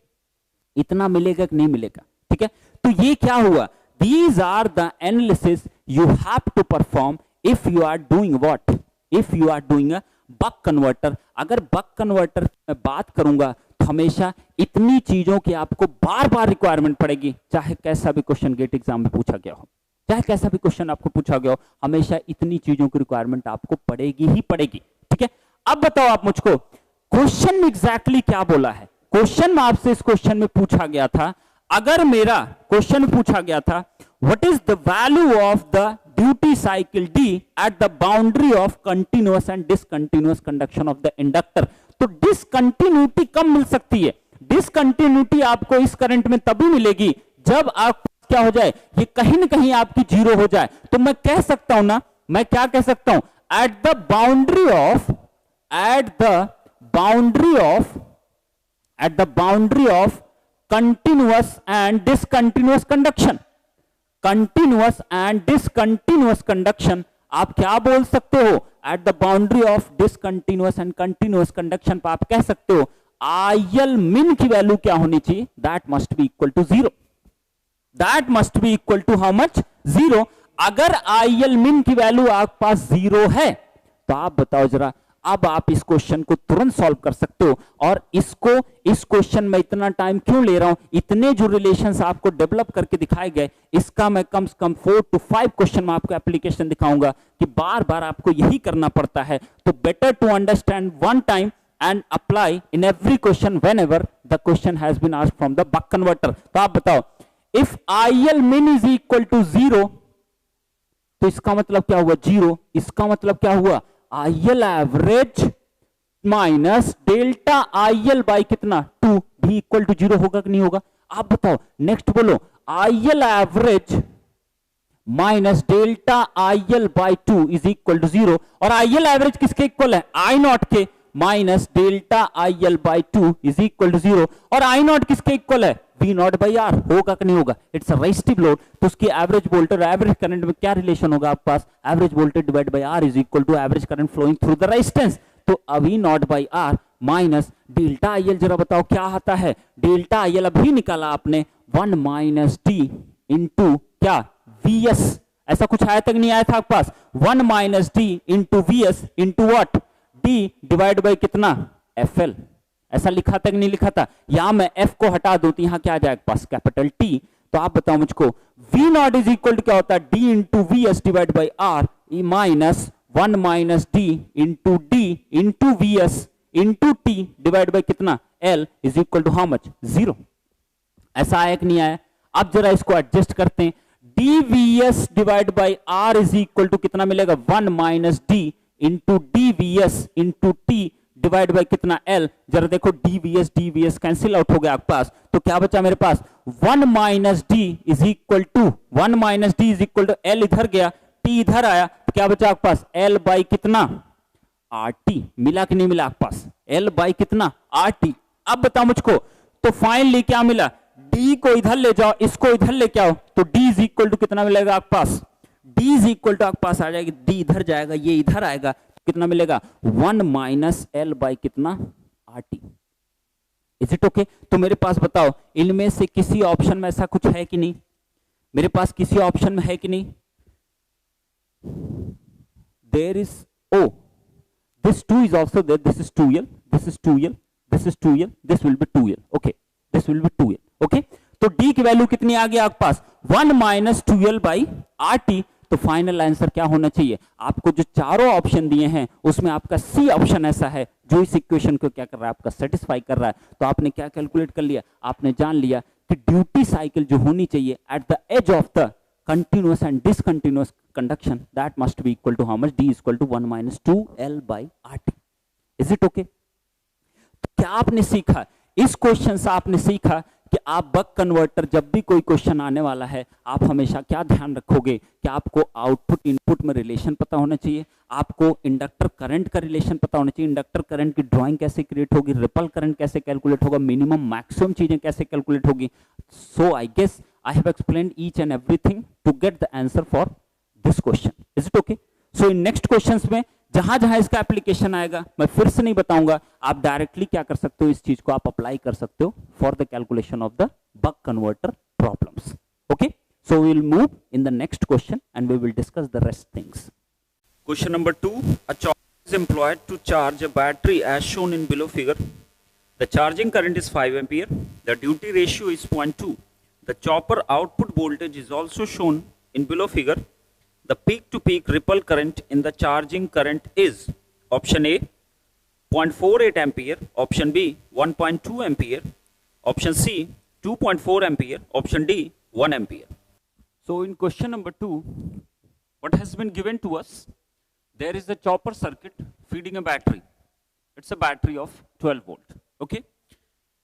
इतना मिलेगा कि नहीं मिलेगा? ठीक है, तो ये क्या हुआ, these are the analysis you have to perform if you are doing what, if you are doing a buck converter। अगर बक कन्वर्टर में बात करूंगा तो हमेशा इतनी चीजों की आपको बार बार रिक्वायरमेंट पड़ेगी, चाहे कैसा भी क्वेश्चन गेट एग्जाम में पूछा गया हो, चाहे कैसा भी क्वेश्चन आपको पूछा गया हो, हमेशा इतनी चीजों की रिक्वायरमेंट आपको पड़ेगी ही पड़ेगी। ठीक है, अब बताओ आप मुझको क्वेश्चन में एग्जैक्टली क्या बोला है। क्वेश्चन में आपसे इस क्वेश्चन में पूछा गया था, अगर मेरा क्वेश्चन पूछा गया था what is the value of the duty cycle D at the boundary of continuous and discontinuous conduction of the inductor, तो डिसकंटिन्यूटी कब मिल सकती है, डिसकंटिन्यूटी आपको इस करंट में तभी मिलेगी जब आप क्या हो जाए, ये कहीं ना कहीं आपकी जीरो हो जाए। तो मैं कह सकता हूं ना, मैं क्या कह सकता हूं, at the boundary of continuous and discontinuous conduction, continuous and discontinuous conduction, आप क्या बोल सकते हो, at the boundary of discontinuous and continuous conduction पर आप कह सकते हो IL min की वैल्यू क्या होनी चाहिए, that must be equal to 0, that must be equal to how much, 0। अगर IL min की वैल्यू आपके पास 0 है तो आप बताओ जरा, अब आप इस क्वेश्चन को तुरंत सॉल्व कर सकते हो। और इसको, इस क्वेश्चन में इतना टाइम क्यों ले रहा हूं, इतने जो रिलेशंस आपको डेवलप करके दिखाए गए, इसका मैं कम से कम 4 to 5 क्वेश्चन में आपको एप्लीकेशन दिखाऊंगा कि बार बार आपको यही करना पड़ता है। तो better to understand one time and apply in every question whenever the question has been asked from the buck converter. तो आप बताओ if IL min is equal to 0, तो इसका मतलब क्या हुआ 0, इसका मतलब क्या हुआ IL average minus delta IL by कितना 2 भी इक्वल टू 0 होगा कि नहीं होगा। आप बताओ नेक्स्ट बोलो, IL average minus delta IL by 2 is equal to 0, और IL एवरेज किसके इक्वल है, I नॉट के, minus delta IL by 2 is equal to 0, और I नॉट किसके इक्वल है, V नॉट बाई R, होगा कि नहीं होगा, इट्स अ रेजिस्टिव लोड। तो उसकी एवरेज वोल्टेज एवरेज करंट में क्या रिलेशन होगा आपके पास, average voltage divide by R is equal to average current flowing through the resistance. तो V not by R minus delta IL, जरा बताओ क्या आता है, डेल्टा IL अभी निकाला आपने 1 माइनस D इंटू क्या VS, ऐसा कुछ आया तक नहीं आया था आपके पास, 1 minus D into VS into what, D divide by कितना FL, ऐसा लिखा था कि नहीं लिखा था। यहां मैं F को हटा दूं तो यहां क्या आ जाएगा पास कैपिटल T। तो आप बताओ मुझको V not is equal to क्या होता है, D into VS divide by R minus 1 minus D into D into VS into T divide by कितना L is equal to how much 0। ऐसा आया कि नहीं आया। अब जरा इसको एडजस्ट करते हैं, dVS divide by R is equal to कितना मिलेगा 1 minus D into dVS into T divide by कितना L, जरा देखो dvs कैंसिल आउट हो गया आपके पास, तो क्या बचा मेरे पास 1 minus D is equal to L इधर गया, T इधर आया, तो क्या बचा आपके पास L बाई कितना RT, मिला कि नहीं मिला आपके पास L बाई कितना RT। अब बताओ मुझको, तो फाइनली क्या मिला, D को इधर ले जाओ, इसको इधर लेके आओ, तो D इज इक्वल टू कितना मिलेगा आपके पास, D इज इक्वल टू आपके पास आ जाएगी, D इधर जाएगा, ये इधर आएगा, कितना मिलेगा 1 माइनस L बाई कितना RT। Is it okay? तो मेरे पास बताओ इनमें से किसी ऑप्शन में ऐसा कुछ है कि नहीं, मेरे पास किसी ऑप्शन में है कि नहीं, there is oh this 2 is also there, this is 2L, this is 2L, this is 2L, this will be 2L, okay, this will be 2L, okay। तो D की वैल्यू कितनी आ गई आपके पास 1 माइनस 2L बाई RT। तो final answer क्या होना चाहिए, आपको जो चारों ऑप्शन दिए हैं उसमें आपका सी ऑप्शन ऐसा है जो इस इक्वेशन को क्या कर रहा है, आपका सेटिस्फाई कर रहा है। तो आपने क्या कैलकुलेट कर लिया, आपने जान लिया कि ड्यूटी साइकिल जो होनी चाहिए at the edge of the continuous and discontinuous conduction, that must be equal to how much, D is equal to 1 minus 2L by RT। Is it okay? तो क्या आपने सीखा इस क्वेश्चन से, आपने सीखा कि आप बक कन्वर्टर जब भी कोई क्वेश्चन आने वाला है, आप हमेशा क्या ध्यान रखोगे कि आपको आउटपुट इनपुट में रिलेशन पता होना चाहिए, आपको इंडक्टर करंट का रिलेशन पता होना चाहिए, इंडक्टर करंट की ड्राइंग कैसे क्रिएट होगी, रिपल करंट कैसे कैलकुलेट होगा, मिनिमम मैक्सिमम चीजें कैसे कैलकुलेट होगी। So I guess I have explained each and everything to get the answer for this question. Is it okay? So in next questions में जहां जहां इसका एप्लीकेशन आएगा मैं फिर से नहीं बताऊंगा, आप डायरेक्टली क्या कर सकते हो, इस चीज को आप अप्लाई कर सकते हो for the calculation of the buck converter problems. Okay, so we will move in the next question and we will discuss the rest things. Question number 2, a charger is employed to charge a battery as shown in below figure. The charging current is 5 ampere. The duty ratio is 0.2. The chopper output voltage is also shown in below figure. The peak-to-peak ripple current in the charging current is option A 0.48 ampere, option B 1.2 ampere, option C 2.4 ampere, option D 1 ampere. So in question number 2, what has been given to us? There is a chopper circuit feeding a battery. It's a battery of 12 volt. Okay?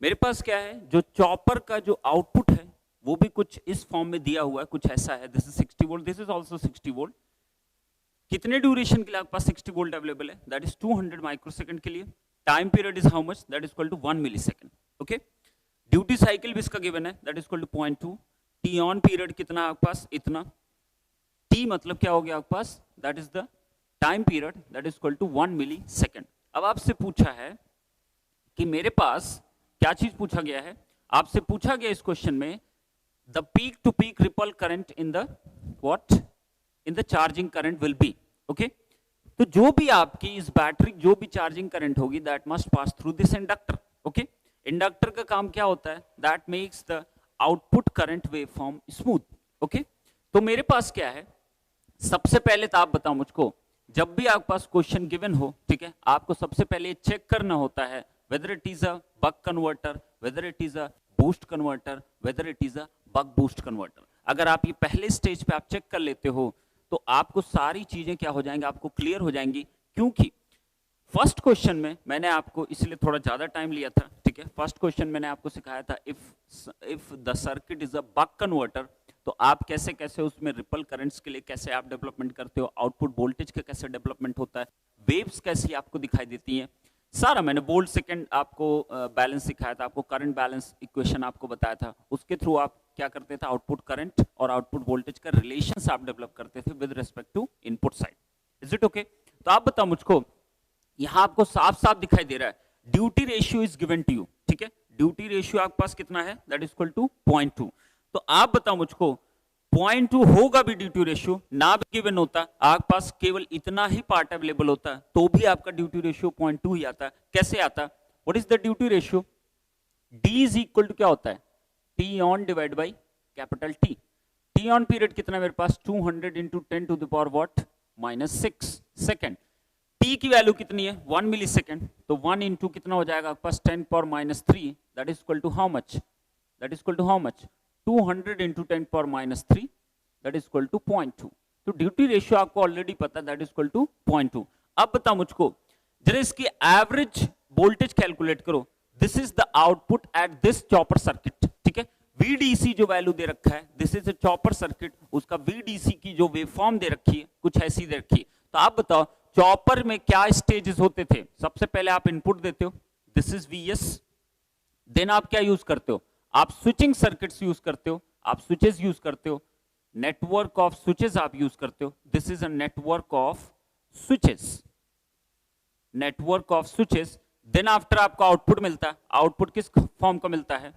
मेरे पास क्या है, जो chopper का जो output है वो भी कुछ इस फॉर्म में दिया हुआ है, कुछ ऐसा है, this is 60 volt, this is also 60 volt. कितने ड्यूरेशन के लिए आपके पास 60 वोल्ट अवेलेबल है, दैट इज 200 माइक्रोसेकंड के लिए। Time period is how much, that is equal to 1 millisecond. Okay, duty cycle भी इसका गिवन है, that is equal to 0.2। T on period कितना आपके पास, इतना। टी मतलब क्या हो गया आपके पास, that is the time period, that is equal to 1 millisecond. अब आपसे पूछा है कि मेरे पास क्या चीज पूछा गया है, आपसे पूछा गया इस क्वेश्चन में the peak to peak ripple current in the what, in the charging current will be, okay। तो जो भी आपकी इस बैटरी जो भी चार्जिंग करंट होगी that must pass through this inductor, okay। Inductor का काम क्या होता है, that makes the output current waveform smooth, okay। तो मेरे पास क्या है, सबसे पहले तो आप बताओ मुझको, जब भी आपके पास क्वेश्चन गिवन हो, ठीक है, आपको सबसे पहले चेक करना होता है whether it is a buck converter, whether it is a boost converter, whether it is a buck boost converter। अगर आप ये पहले स्टेज पे आप चेक कर लेते हो तो आपको सारी चीजें क्या हो जाएंगी, आपको क्लियर हो जाएंगी। क्योंकि फर्स्ट क्वेश्चन में मैंने आपको इसलिए थोड़ा ज्यादा टाइम लिया था, ठीक है। फर्स्ट क्वेश्चन मैंने आपको सिखाया था if the circuit is a buck converter, तो आप कैसे कैसे उसमें रिपल करंट्स के लिए कैसे आप डेवलपमेंट करते हो, आउटपुट वोल्टेज का कैसे डेवलपमेंट होता है, वेव्स कैसी आपको दिखाई देती हैं, सारा मैंने वोल्ट सेकंड आपको बैलेंस सिखाया था, आपको करंट बैलेंस इक्वेशन आपको बताया था, उसके थ्रू आप क्या करते थे, आउटपुट करंट और आउटपुट वोल्टेज का रिलेशंस आप डेवलप करते थे with respect to input side. Is it okay? तो आप बताओ मुझको, यहां आपको साफ साफ दिखाई दे रहा है duty ratio is given to you, ठीक है। ड्यूटी रेशियो आपके पास कितना है, दैट इज इक्वल टू 0.2। तो आप बताओ मुझको 0.2 होगा भी ड्यूटी रेशियो, ना भी गिवन होता, आपके पास केवल इतना ही पार्ट अवेलेबल होता तो भी आपका ड्यूटी रेशियो 0.2 ही आता। कैसे आता, what is the duty ratio, D is equal to क्या होता है, T on divide by capital T. T on period कितना मेरे पास 200 into 10 to the power what -6 second. T की वैल्यू कितनी है 1 मिली सेकेंड, तो 1 इंटू कितना हो जाएगा आपके पास 10 power -3, that is equal to how much, that is equal to how much 200 into 10 power -3, that is equal to 0.2। तो ड्यूटी रेशियो आपको ऑलरेडी पता है, दैट इज इक्वल टू 0.2। अब बताओ मुझको, जरा इसकी एवरेज वोल्टेज कैलकुलेट करो। This is the output at this chopper circuit, ठीक है। VDC जो वैल्यू दे रखा है, this is a chopper circuit, उसका VDC की जो वेवफॉर्म दे रखी है कुछ ऐसी दे रखी है। तो आप बताओ चॉपर में क्या स्टेजेस होते थे? सबसे पहले आप इनपुट देते हो, दिस इज VS, देन आप क्या यूज करते हो? आप स्विचिंग सर्किट्स यूज करते हो, आप स्विचेस यूज करते हो, नेटवर्क ऑफ स्विचेस आप यूज करते हो। This is a network of switches, network of switches. Then after आपको आउटपुट मिलता है। आउटपुट किस फॉर्म का मिलता है?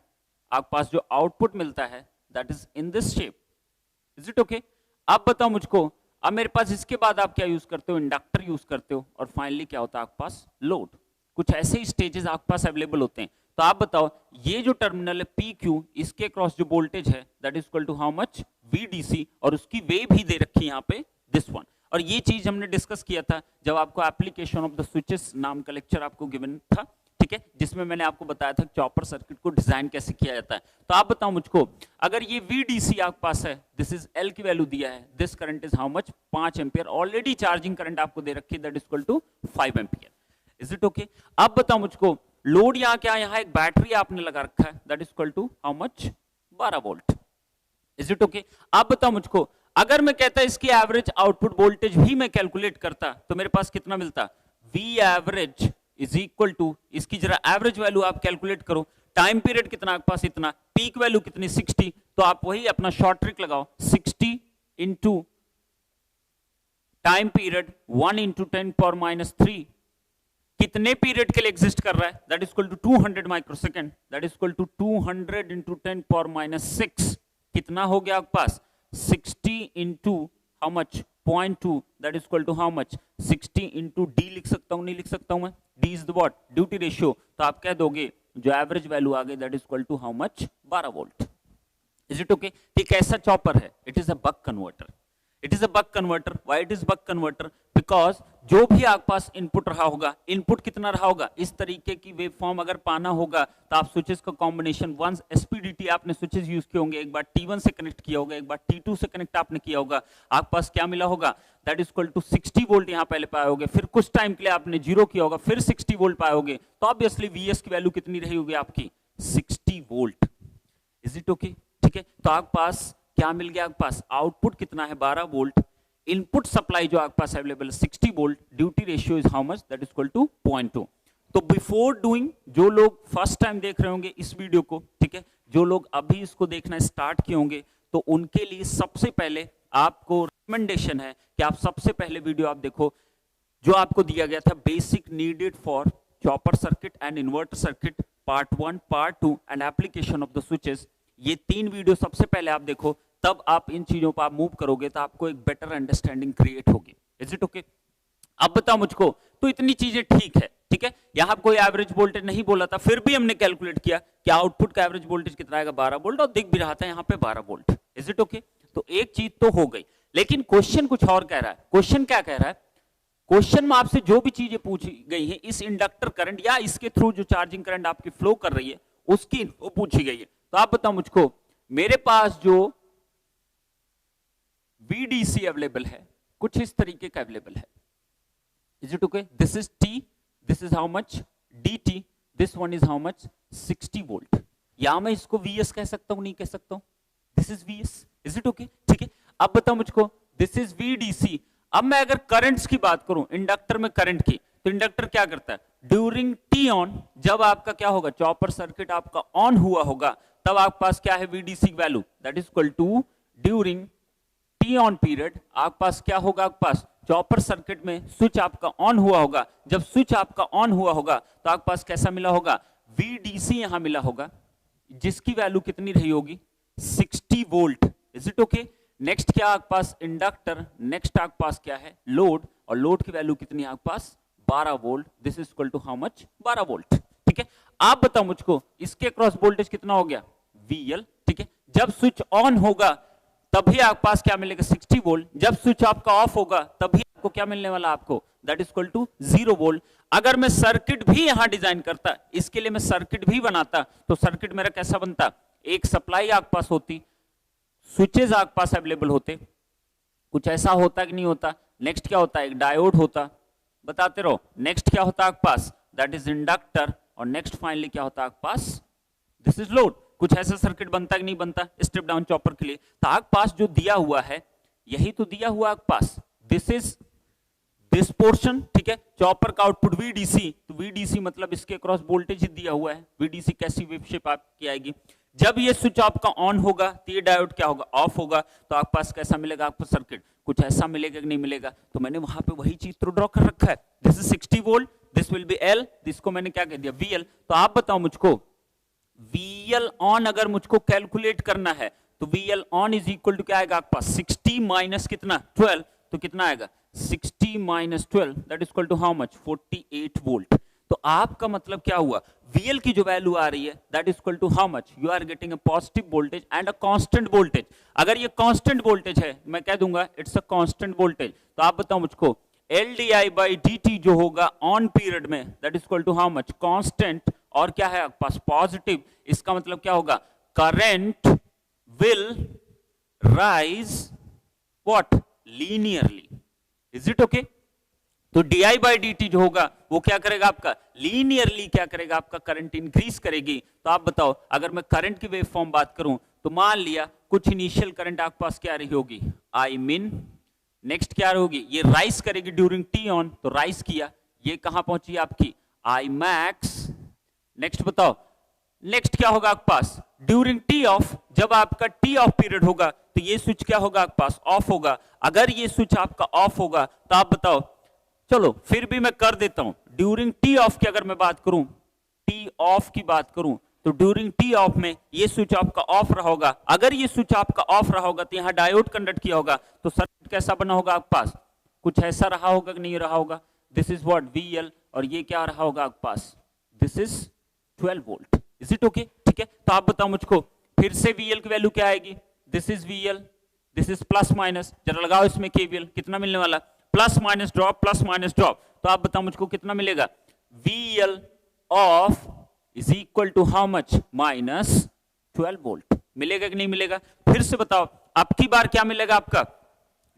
आपके पास जो आउटपुट मिलता है that is in this shape. Is it okay? आप बताओ मुझको, अब मेरे पास इसके बाद आप क्या यूज करते हो? इंडक्टर यूज करते हो, और फाइनली क्या होता है आपके पास? लोड। कुछ ऐसे ही स्टेजेस आपके पास अवेलेबल होते हैं। तो आप बताओ ये जो टर्मिनल है PQ, इसके क्रॉस जो वोल्टेज है that is equal to how much? VDC, और उसकी वेव ही दे रखी है यहाँ पे दिस वन। और ये चीज हमने डिस्कस किया था जब आपको एप्लीकेशन ऑफ द स्विचेस नाम का लेक्चर आपको गिवन था, ठीक है, जिसमें मैंने आपको बताया था चॉपर सर्किट को डिजाइन कैसे किया जाता है। तो आप बताओ मुझको, अगर ये VDC आपके पास है, दिस इज L की वैल्यू दिया है, this current is how much? 5 ampere. Already charging current आपको दे रखी है that is equal to 5 ampere. Is it okay? आप बताओ मुझको, लोड यहाँ क्या है? यहाँ एक बैटरी आपने लगा रखा है that is equal to how much? 12 volt. Is it okay? आप बताओ मुझको, अगर मैं कहता इसकी एवरेज आउटपुट वोल्टेज भी मैं कैलकुलेट करता तो मेरे पास कितना मिलता? V average is equal to, इसकी जरा एवरेज वैल्यू आप कैलकुलेट करो। टाइम पीरियड कितना आपके पास? इतना। पीक वैल्यू कितनी? 60। तो आप वही अपना शॉर्ट ट्रिक लगाओ, 60 into time period 1 into 10 power -3 कितने पीरियड के लिए एग्जिस्ट कर रहा है? That is equal to 200 microsecond. That is equal to 200 into 10 power -6। कितना हो गया आपके पास? 60 into how much? 0.2, that is equal to how much? 60 into D लिख सकता हूं, नहीं लिख सकता हूं मैं? D is the what? Duty ratio. तो आप कह दोगे जो एवरेज वैल्यू आ गई that is equal to how much? 12 volt. Is it okay? एक ऐसा चॉपर है, it is a buck converter. It is a buck converter. Why it is buck converter? Because जो भी आपके पास इनपुट रहा होगा, इनपुट कितना रहा होगा? इस तरीके की वेव फॉर्म अगर पाना होगा तो आप स्विचेस का कॉम्बिनेशन, वंस SPDT आपने स्विचेस यूज किए होंगे, एक बार T1 से कनेक्ट किया होगा, एक बार T2 से कनेक्ट आपने किया होगा, आपके पास क्या मिला होगा? That is equal to 60 volt यहाँ पहले पाए होगे, फिर कुछ टाइम के लिए आपने 0 किया होगा, फिर 60 वोल्ट पाए होगे, तो ऑब्वियसली VS की वैल्यू कितनी रही होगी आपकी? 60 वोल्ट। Is it okay? ठीक है, तो आपके पास क्या मिल गया? आपके पास आउटपुट कितना है? 12 वोल्ट। इनपुट सप्लाई जो आपके पास अवेलेबल है 60 volt. Duty ratio is how much? That is equal to 0.2। तो बिफोर डूइंग, जो लोग फर्स्ट टाइम देख रहे होंगे इस वीडियो को, ठीक है, जो लोग अभी इसको देखना स्टार्ट किए होंगे, तो उनके लिए सबसे पहले आपको रिकमेंडेशन है कि आप सबसे पहले वीडियो आप देखो जो आपको दिया गया था, basic needed for chopper circuit and inverter circuit, part 1, part 2 and application of the switches. ये 3 वीडियो सबसे पहले आप देखो, तब आप इन चीजों पर आप मूव करोगे तो आपको एक बेटर अंडरस्टैंडिंग क्रिएट होगी। Is it okay? अब बताओ मुझको, तो इतनी चीजें ठीक है, ठीक है, यहां कोई एवरेज वोल्टेज नहीं बोला था, फिर भी हमने कैलकुलेट किया कि आउटपुट का एवरेज वोल्टेज कितना आएगा? 12 वोल्ट, और दिख भी रहा था यहां पे 12 वोल्ट। Is it okay? तो एक चीज तो हो गई, लेकिन क्वेश्चन कुछ और कह रहा है। क्वेश्चन क्या कह रहा है? क्वेश्चन में आपसे जो भी चीजें पूछी गई है, इस इंडक्टर करंट या इसके थ्रू जो चार्जिंग करंट आपकी फ्लो कर रही है उसकी पूछी गई है। तो आप बताओ मुझको, मेरे पास जो VDC अवेलेबल है कुछ इस तरीके का अवेलेबल है। Is it okay? This is T, this is how much? DT, this one is how much? 60 volt. या मैं इसको VS कह सकता हूं, नहीं कह सकता हूं? This is VS। Is it okay? ठीक है, अब बताओ मुझको, दिस इज VDC। अब मैं अगर करंट्स की बात करूं, इंडक्टर में करंट की, तो इंडक्टर क्या करता है? ड्यूरिंग T ऑन, जब आपका क्या होगा? चॉपर सर्किट आपका ऑन हुआ होगा, तब आपके पास क्या है? VDC value, that is equal to during T on period आपके पास क्या होगा? आपके पास चॉपर सर्किट में स्विच आपका ऑन हुआ होगा, जब स्विच आपका ऑन हुआ होगा तो आपके पास कैसा मिला होगा? VDC यहां मिला होगा, जिसकी वैल्यू कितनी रही होगी? 60 volt. Is it okay? Next क्या आपके पास? इंडक्टर। नेक्स्ट आपके पास क्या है? लोड, और लोड की वैल्यू कितनी है आपके पास? 12 volt. This is equal to how much? 12 volt. ठीक है, आप बताओ मुझको, इसके क्रॉस वोल्टेज कितना हो गया? VL। ठीक है, जब स्विच ऑन होगा तभी आपके पास क्या मिलेगा? 60 वोल्ट। जब स्विच आपका ऑफ होगा तभी आपको क्या मिलने वाला? आपको that is equal to 0 volt. अगर मैं सर्किट भी यहां डिजाइन करता, इसके लिए मैं सर्किट भी बनाता, तो सर्किट मेरा कैसा बनता? एक सप्लाई आपके पास होती, स्विचेस आपके पास अवेलेबल होते, कुछ ऐसा होता कि नहीं होता? नेक्स्ट क्या होता? एक डायोड होता, बताते रहो। नेक्स्ट क्या होता है आपके पास, दैट इज इंडक्टर, और नेक्स्ट फाइनली क्या होता है आपके पास, दिस इज लोड। कुछ ऐसा सर्किट बनता है कि नहीं बनता स्टेप डाउन चॉपर के लिए। तो आपके पास जो दिया हुआ है यही तो दिया हुआ आपके पास, दिस इज दिस पोर्शन, ठीक है। चॉपर का आउटपुट VDC, तो VDC मतलब इसके क्रॉस वोल्टेज दिया हुआ है। VDC कैसी वेव शेप आपकी आएगी, जब ये स्विच आपका ऑन होगा तो ये डायोड क्या होगा, ऑफ होगा। तो आपके पास कैसा मिलेगा आपको सर्किट, कुछ ऐसा मिलेगा कि नहीं मिलेगा। तो मैंने वहां पे वही चीज तो ड्रॉ कर रखा है, this is 60 volt, this will B L, इसको मैंने क्या कह दिया VL। तो आप बताओ मुझको VL ऑन अगर मुझको कैलकुलेट करना है तो VL on is equal to क्या आएगा आपके पास, 60 माइनस कितना 12, तो कितना आएगा 60 minus 12 that is equal to how much, 48 volt. तो आपका मतलब क्या हुआ, VL की जो वैल्यू आ रही है that is equal to how much, you are getting a positive voltage and a constant voltage. अगर ये कांस्टेंट वोल्टेज है मैं कह दूंगा इट्स अ कांस्टेंट वोल्टेज। तो आप बताओ मुझको LDI/dt जो होगा ऑन पीरियड में that is equal to how much, constant, और क्या है आपके पास पॉजिटिव। इसका मतलब क्या होगा, current will rise what, linearly. Is it okay. तो DI/dt जो होगा वो क्या करेगा आपका, लीनियरली क्या करेगा आपका, करंट इंक्रीज करेगी। तो आप बताओ अगर मैं करंट की वेव फॉर्म बात करूं तो मान लिया कुछ इनिशियल करंट आपके पास क्या रही होगी, I min, नेक्स्ट क्या होगी, ये राइज करेगी ड्यूरिंग टी ऑन, तो राइज किया, ये कहां पहुंची आपकी I max। नेक्स्ट बताओ नेक्स्ट क्या होगा आपके पास, ड्यूरिंग टी ऑफ, जब आपका टी ऑफ पीरियड होगा तो ये स्विच क्या होगा आपके पास, ऑफ होगा। अगर ये स्विच आपका ऑफ होगा तो आप बताओ, चलो फिर भी मैं कर देता हूं, ड्यूरिंग टी ऑफ की अगर मैं बात करूं, टी ऑफ की बात करूं, तो ड्यूरिंग टी ऑफ में ये स्विच आपका ऑफ रहा होगा। अगर ये स्विच आपका ऑफ रहा होगा तो यहां डायोड कंडक्ट किया होगा, तो सर्किट कैसा बना होगा आपके पास, कुछ ऐसा रहा होगा कि नहीं रहा होगा, दिस इज व्हाट VL, और ये क्या रहा होगा आपके पास, this is 12 volt. Is it okay, ठीक है। तो आप बताओ मुझको फिर से VL की वैल्यू क्या आएगी, this is VL, this is plus minus, जरा लगाओ इसमें KVL, कितना मिलने वाला, plus minus drop, plus minus drop. तो आप बताओ मुझको कितना मिलेगा, VL off is equal to how much, minus 12 volt. मिलेगा कि नहीं मिलेगा, फिर से बताओ अब की बार क्या मिलेगा आपका,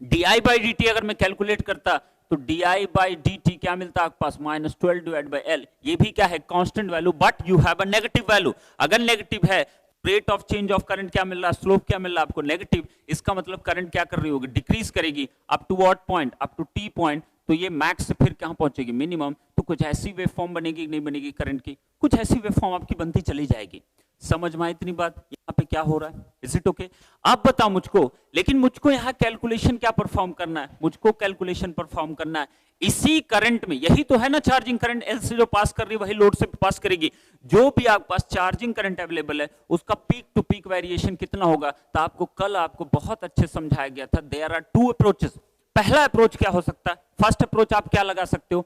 DI/dt अगर मैं कैलकुलेट करता तो DI/dt क्या मिलता है आपके पास, माइनस 12 डिवाइड बाई L। ये भी क्या है constant value, but you have a negative value. अगर नेगेटिव है, rate of change of current क्या मिल रहा है, स्लोप क्या मिल रहा है आपको, नेगेटिव। इसका मतलब करंट क्या कर रही होगी, डिक्रीज करेगी up to what point, up to T point. तो ये मैक्स से फिर कहां पहुंचेगी, मिनिमम। तो कुछ ऐसी वेव फॉर्म बनेगी नहीं बनेगी करंट की, कुछ ऐसी वेव फॉर्म आपकी बनती चली जाएगी। समझ में आई इतनी बात, यहाँ पे क्या हो रहा है, इज इट ओके। आप बताओ मुझको, लेकिन मुझको यहाँ कैलकुलेशन क्या परफॉर्म करना है, मुझको कैलकुलेशन परफॉर्म करना है इसी करंट में। यही तो है ना चार्जिंग करंट, L से जो पास कर रही है वही लोड से पास करेगी। जो भी आपके पास चार्जिंग करंट अवेलेबल है उसका पीक टू पीक वेरिएशन कितना होगा। तो आपको कल आपको बहुत अच्छे समझाया गया था, देयर आर टू अप्रोचेस। पहला अप्रोच क्या हो सकता है, फर्स्ट अप्रोच आप क्या लगा सकते हो,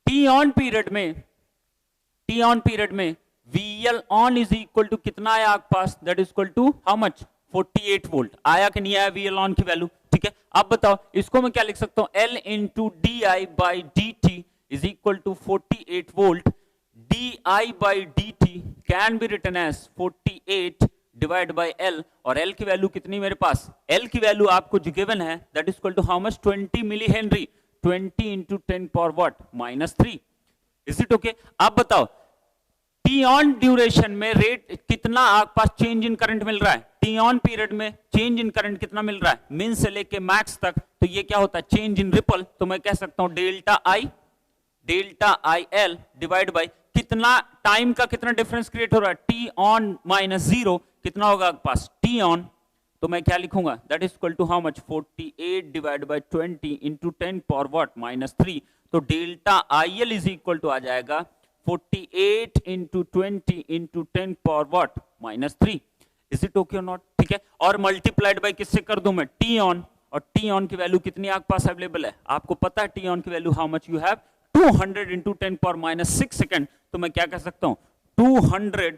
टी ऑन पीरियड में VL on is equal to कितना आया आपके पास, that is equal to how much, 48 volt. आया कि नहीं आया VL ऑन की वैल्यू, ठीक है। अब बताओ इसको मैं क्या लिख सकता हूं, L into DI/dt is equal to 48 volt. DI/dt can be written as 48 divide by L, और L की वैल्यू कितनी मेरे पास, L की वैल्यू आपको जो गिवन है that is equal to how much, 20 milli henry, 20 into 10 power what, -3। Is it okay. अब बताओ टी ऑन ड्यूरेशन में रेट कितना आपके पास चेंज इन करंट मिल रहा है, टी ऑन पीरियड में चेंज इन करंट कितना मिल रहा है, मिन से लेके मैक्स तक। तो ये क्या होता है, चेंज इन रिपल। तो मैं कह सकता हूं delta I L divide by कितना टाइम का कितना डिफरेंस क्रिएट हो रहा है, टी ऑन माइनस 0 कितना होगा आपके पास, टी ऑन। तो मैं क्या लिखूंगा, that is equal to how much, 48 divide by 20 into 10 power what, -3। तो delta I L is equal to आ जाएगा 48 into 20 into 10 power what, -3। Is it okay और नॉट, ठीक है। और मल्टीप्लाइड बाय किससे कर दूं मैं, टी ऑन, और टी ऑन की वैल्यू कितनी आपके पास अवेलेबल है, आपको पता है टी ऑन की value how much you have, 200 into 10 power -6 second. तो मैं क्या कह सकता हूं, 200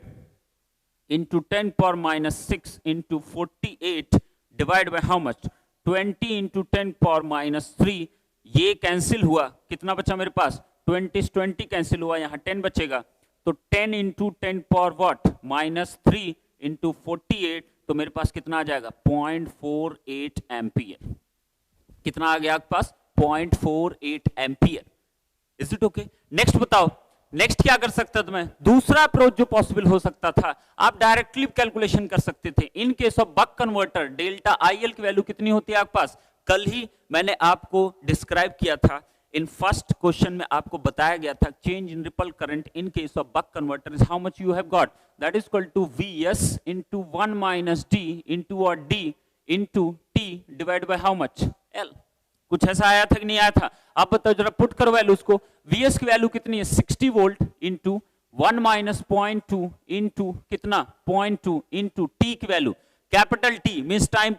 into 10 power -6 into 48 divide by how much, 20 into 10 power -3। ये कैंसिल हुआ, कितना बचा मेरे पास, 20 कैंसिल हुआ, यहां 10 बचेगा। तो 10 इंटू 10 पावर व्हाट, -3 इंटू 48। तो मेरे पास कितना आ जाएगा, 0.48 एम्पियर। कितना आ गया आपके पास, 0.48 ampere. Is it okay? Next बताओ, नेक्स्ट क्या कर सकता था मैं? दूसरा अप्रोच जो पॉसिबल हो सकता था, आप डायरेक्टली कैलकुलेशन कर सकते थे। In case of buck converter delta IL की वैल्यू कितनी होती है आपके पास? कल ही मैंने आपको डिस्क्राइब किया था, इन फर्स्ट क्वेश्चन में आपको बताया गया था change in ripple current in case of buck converter is how much you have got, that is equal to Vs into 1 minus d into or d into t divided by how much? L। कुछ ऐसा आया था कि नहीं आया था? आप बताओ जरा, पुट करो वैल्यू उसको। Vs की वैल्यू कितनी है? 60 वोल्ट इंटू 1 माइनस 0.2 इंटू कितना? 0.2 इंटू t की value, capital T means time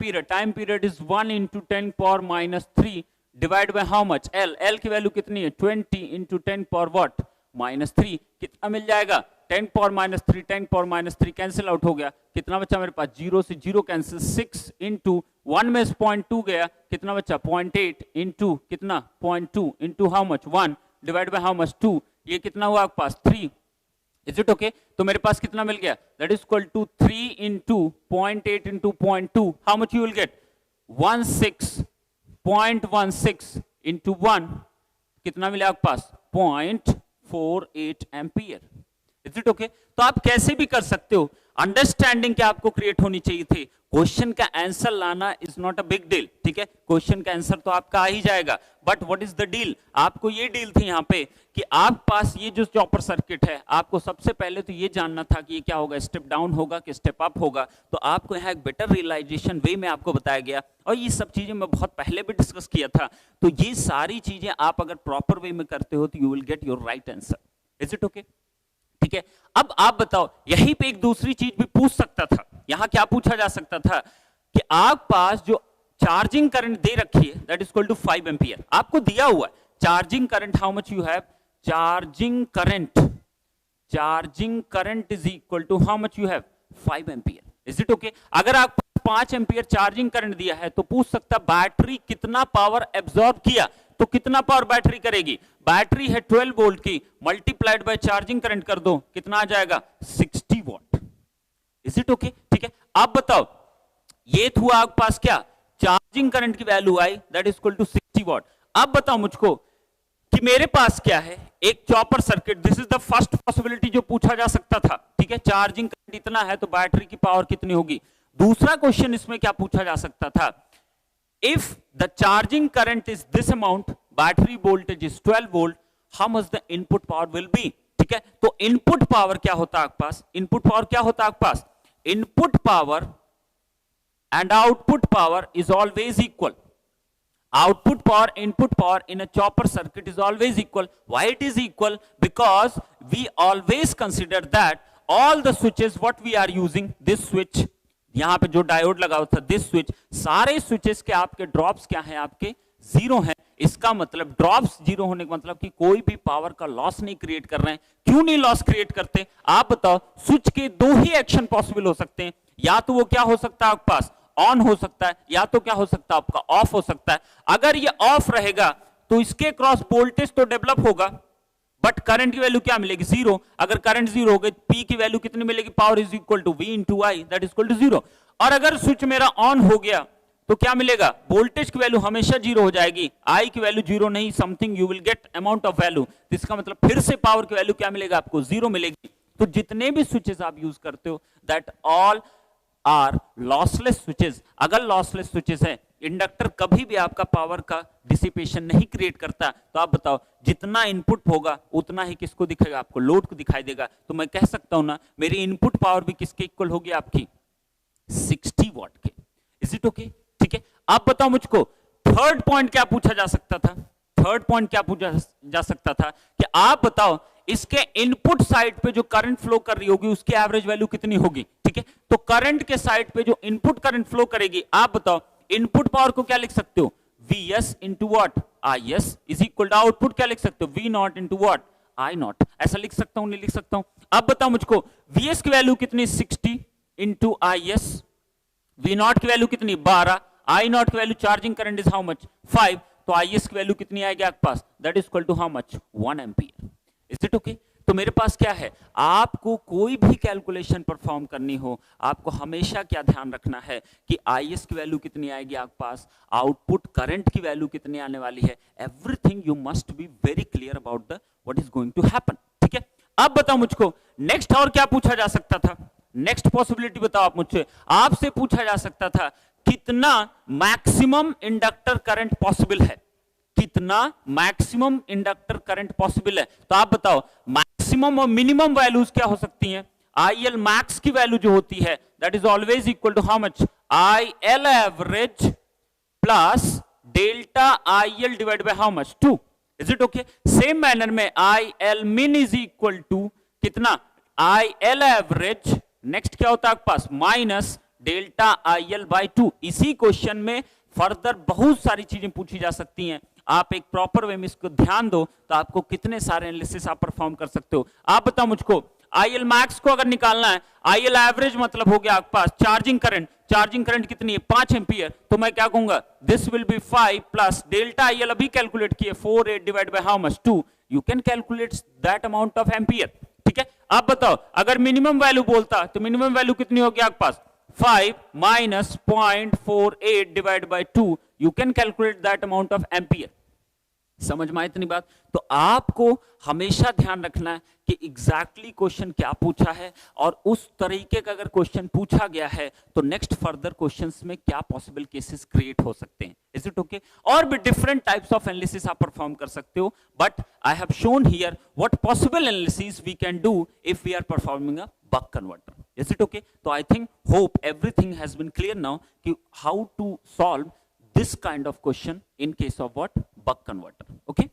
period is 1 into 10 power minus 3 divide by how much? L की वैल्यू कितनी है? 20 इंटू 10 पावर व्हाट? माइनस 3। कितना मिल जाएगा? 10 power minus 3, 10 power minus 3 cancel out हो गया। कितना बचा मेरे पास? 0 से 0 कैंसिल, 6 इंटू 1 में 0.2 गया, कितना बचा? 0.8 इंटू कितना? 0.2 into how much? 1 divide by how much? 2। ये कितना हुआ आपके पास? 3। Is it okay? तो मेरे पास कितना मिल गया? That is equal to 3 into 0.8 into 0.2, how much you will get? 16.16 into 1, कितना मिला आपके पास? 0.48 एम्पियर। Is it okay? तो आप कैसे भी कर सकते हो, अंडरस्टैंडिंग क्या आपको क्रिएट होनी चाहिए थी। क्वेश्चन का आंसर लाना is not a big deal, ठीक है? क्वेश्चन का आंसर तो आपका आ ही जाएगा, but what is the deal? आपको ये डील थी यहाँ पे कि आप पास ये जो चॉपर सर्किट है, आपको सबसे पहले तो ये जानना था कि ये क्या होगा, स्टेप डाउन होगा कि स्टेप अप होगा। तो आपको यहाँ एक बेटर रियलाइजेशन वे में आपको बताया गया, और ये सब चीजें मैं बहुत पहले भी डिस्कस किया था। तो ये सारी चीजें आप अगर प्रॉपर वे में करते हो तो you will get your right answer. Is it okay? ठीक है, अब आप बताओ, यहीं पे एक दूसरी चीज भी पूछ सकता था। यहां क्या पूछा जा सकता था कि आप पास जो चार्जिंग करंट दे रखी है that is equal to 5 ampere, आपको दिया हुआ है charging current, how much you have? Charging current is equal to how much you have? 5 ampere. Is it okay? अगर आपको 5 एम्पियर चार्जिंग करंट दिया है तो पूछ सकता बैटरी कितना पावर एब्जॉर्ब किया, तो कितना पावर बैटरी करेगी? बैटरी है 12 वोल्ट की, मल्टीप्लाइड बाय चार्जिंग करंट कर दो, कितना आ जाएगा? 60 वॉट। Is it okay? ठीक है, आप बताओ, ये हुआ आपके पास क्या? चार्जिंग करंट की वैल्यू आई that is equal to 60 watt. अब बताओ मुझको कि मेरे पास क्या है? एक chopper circuit. This is the first possibility जो पूछा जा सकता था, ठीक है? चार्जिंग करंट इतना है तो बैटरी की पावर कितनी होगी? दूसरा क्वेश्चन इसमें क्या पूछा जा सकता था? If the charging current is this amount, battery voltage is 12 volt, how much the input power will be? ठीक है, तो इनपुट पावर क्या होता है आपके पास? इनपुट पावर क्या होता है आपके पास? Input power and output power is always equal. Output power, input power in a chopper circuit is always equal. Why it is equal? Because we always consider that all the switches what we are using, this switch, यहां पे जो diode लगा हुआ था, this switch, सारे switches के आपके drops क्या हैं? आपके जीरो हैं। इसका मतलब ड्रॉप्स जीरो होने का मतलब कि कोई भी पावर का लॉस नहीं क्रिएट कर रहे हैं। क्यों नहीं लॉस क्रिएट करते? आप बताओ। स्विच के दो ही एक्शन पॉसिबल हो सकते हैं, या तो वो क्या हो सकता है आपके पास? ऑन हो सकता है, या तो क्या हो सकता है आपका? ऑफ हो सकता है। अगर ये ऑफ रहेगा तो इसके क्रॉस वोल्टेज तो डेवलप होगा, बट करंट की वैल्यू क्या मिलेगी? जीरो। अगर करंट जीरो हो गई, पी की वैल्यू कितनी मिलेगी? Power is equal to V into I, that is equal to zero. और अगर स्विच मेरा ऑन हो गया तो क्या मिलेगा? वोल्टेज की वैल्यू हमेशा जीरो हो जाएगी, आई की वैल्यू जीरो नहीं, something you will gate amount of value. इसका मतलब फिर से पावर की वैल्यू क्या मिलेगा आपको? जीरो मिलेगी। तो जितने भी स्विचेस आप यूज करते हो that all are lossless switches. अगर लॉसलेस स्विचेस है, इंडक्टर कभी भी आपका पावर का डिसिपेशन नहीं क्रिएट करता, तो आप बताओ जितना इनपुट होगा उतना ही किसको दिखेगा? आपको लोड को दिखाई देगा। तो मैं कह सकता हूं ना, मेरी इनपुट पावर भी किसके इक्वल होगी? आपकी 60 वॉट के। Is it okay? ठीक है, आप बताओ मुझको थर्ड पॉइंट क्या पूछा जा सकता था? थर्ड पॉइंट क्या पूछा जा सकता था कि आप बताओ इसके इनपुट साइड पे जो करंट फ्लो कर रही होगी उसकी एवरेज वैल्यू कितनी होगी? ठीक है, तो करंट के साइड पे जो इनपुट करंट फ्लो करेगी, आप बताओ इनपुट पावर को क्या लिख सकते हो? Vs into what? Is is equal to output क्या लिख सकते हो? V not into what? I naught. ऐसा लिख सकता हूं, नहीं लिख सकता हूं? अब बताओ मुझको Vs की वैल्यू कितनी? 60 इंटू Is, V नॉट की वैल्यू कितनी? 12, I नॉट की value charging current is how much? 5, तो Is की वैल्यू कितनी आएगी आपके पास? That is equal to how much? 1 ampere. Is it okay? तो मेरे पास क्या है, आपको कोई भी कैलकुलेशन परफॉर्म करनी हो, आपको हमेशा क्या ध्यान रखना है कि IS की वैल्यू कितनी आएगी आपके पास, आउटपुट करंट की वैल्यू कितनी आने वाली है, everything you must be very clear about the what is going to happen. ठीक है, अब बताओ मुझको नेक्स्ट और क्या पूछा जा सकता था, नेक्स्ट पॉसिबिलिटी बताओ आप मुझसे। आपसे पूछा जा सकता था कितना मैक्सिमम इंडक्टर करंट पॉसिबल है, कितना मैक्सिमम इंडक्टर करंट पॉसिबल है। तो आप बताओ मैक्सिमम और मिनिमम वैल्यूज क्या हो सकती हैं। IL मैक्स की वैल्यू जो होती है that is always equal to how much, IL average plus delta IL divide by how much, 2। Is it okay? Same manner में IL min is equal to कितना, IL एवरेज, नेक्स्ट क्या होता है आपके पास, माइनस डेल्टा IL बाय 2। इसी question में further बहुत सारी चीजें पूछी जा सकती हैं, आप एक प्रॉपर वे में इसको ध्यान दो तो आपको कितने सारे एनालिसिस आप परफॉर्म कर सकते हो। आप बताओ मुझको IL मैक्स को अगर निकालना है, IL एवरेज मतलब हो गया आपके पास चार्जिंग करंट, चार्जिंग करंट कितनी है 5 एम्पियर, तो मैं क्या कहूंगा this will B 5 plus delta IL अभी कैलकुलेट किए 4 divide by how much 2, you can calculate that amount of ampere. ठीक है, आप बताओ अगर मिनिमम वैल्यू बोलता तो मिनिमम वैल्यू कितनी होगी आपके पास, 5 minus 0.48 divided by 2, you can calculate that amount of ampere। समझ में आई इतनी बात? तो आपको हमेशा ध्यान रखना है कि एग्जैक्टली क्वेश्चन क्या पूछा है, और उस तरीके का अगर क्वेश्चन पूछा गया है तो नेक्स्ट फर्दर क्वेश्चंस में क्या पॉसिबल केसेस क्रिएट हो सकते हैं। Is it okay? और भी डिफरेंट टाइप्स ऑफ एनालिसिस आप परफॉर्म कर सकते हो, but I have shown here what possible analysis we can do if we are performing a buck converter. Is it okay? तो I think hope everything has been clear now कि how to solve this kind of question in case of what, buck converter। okay।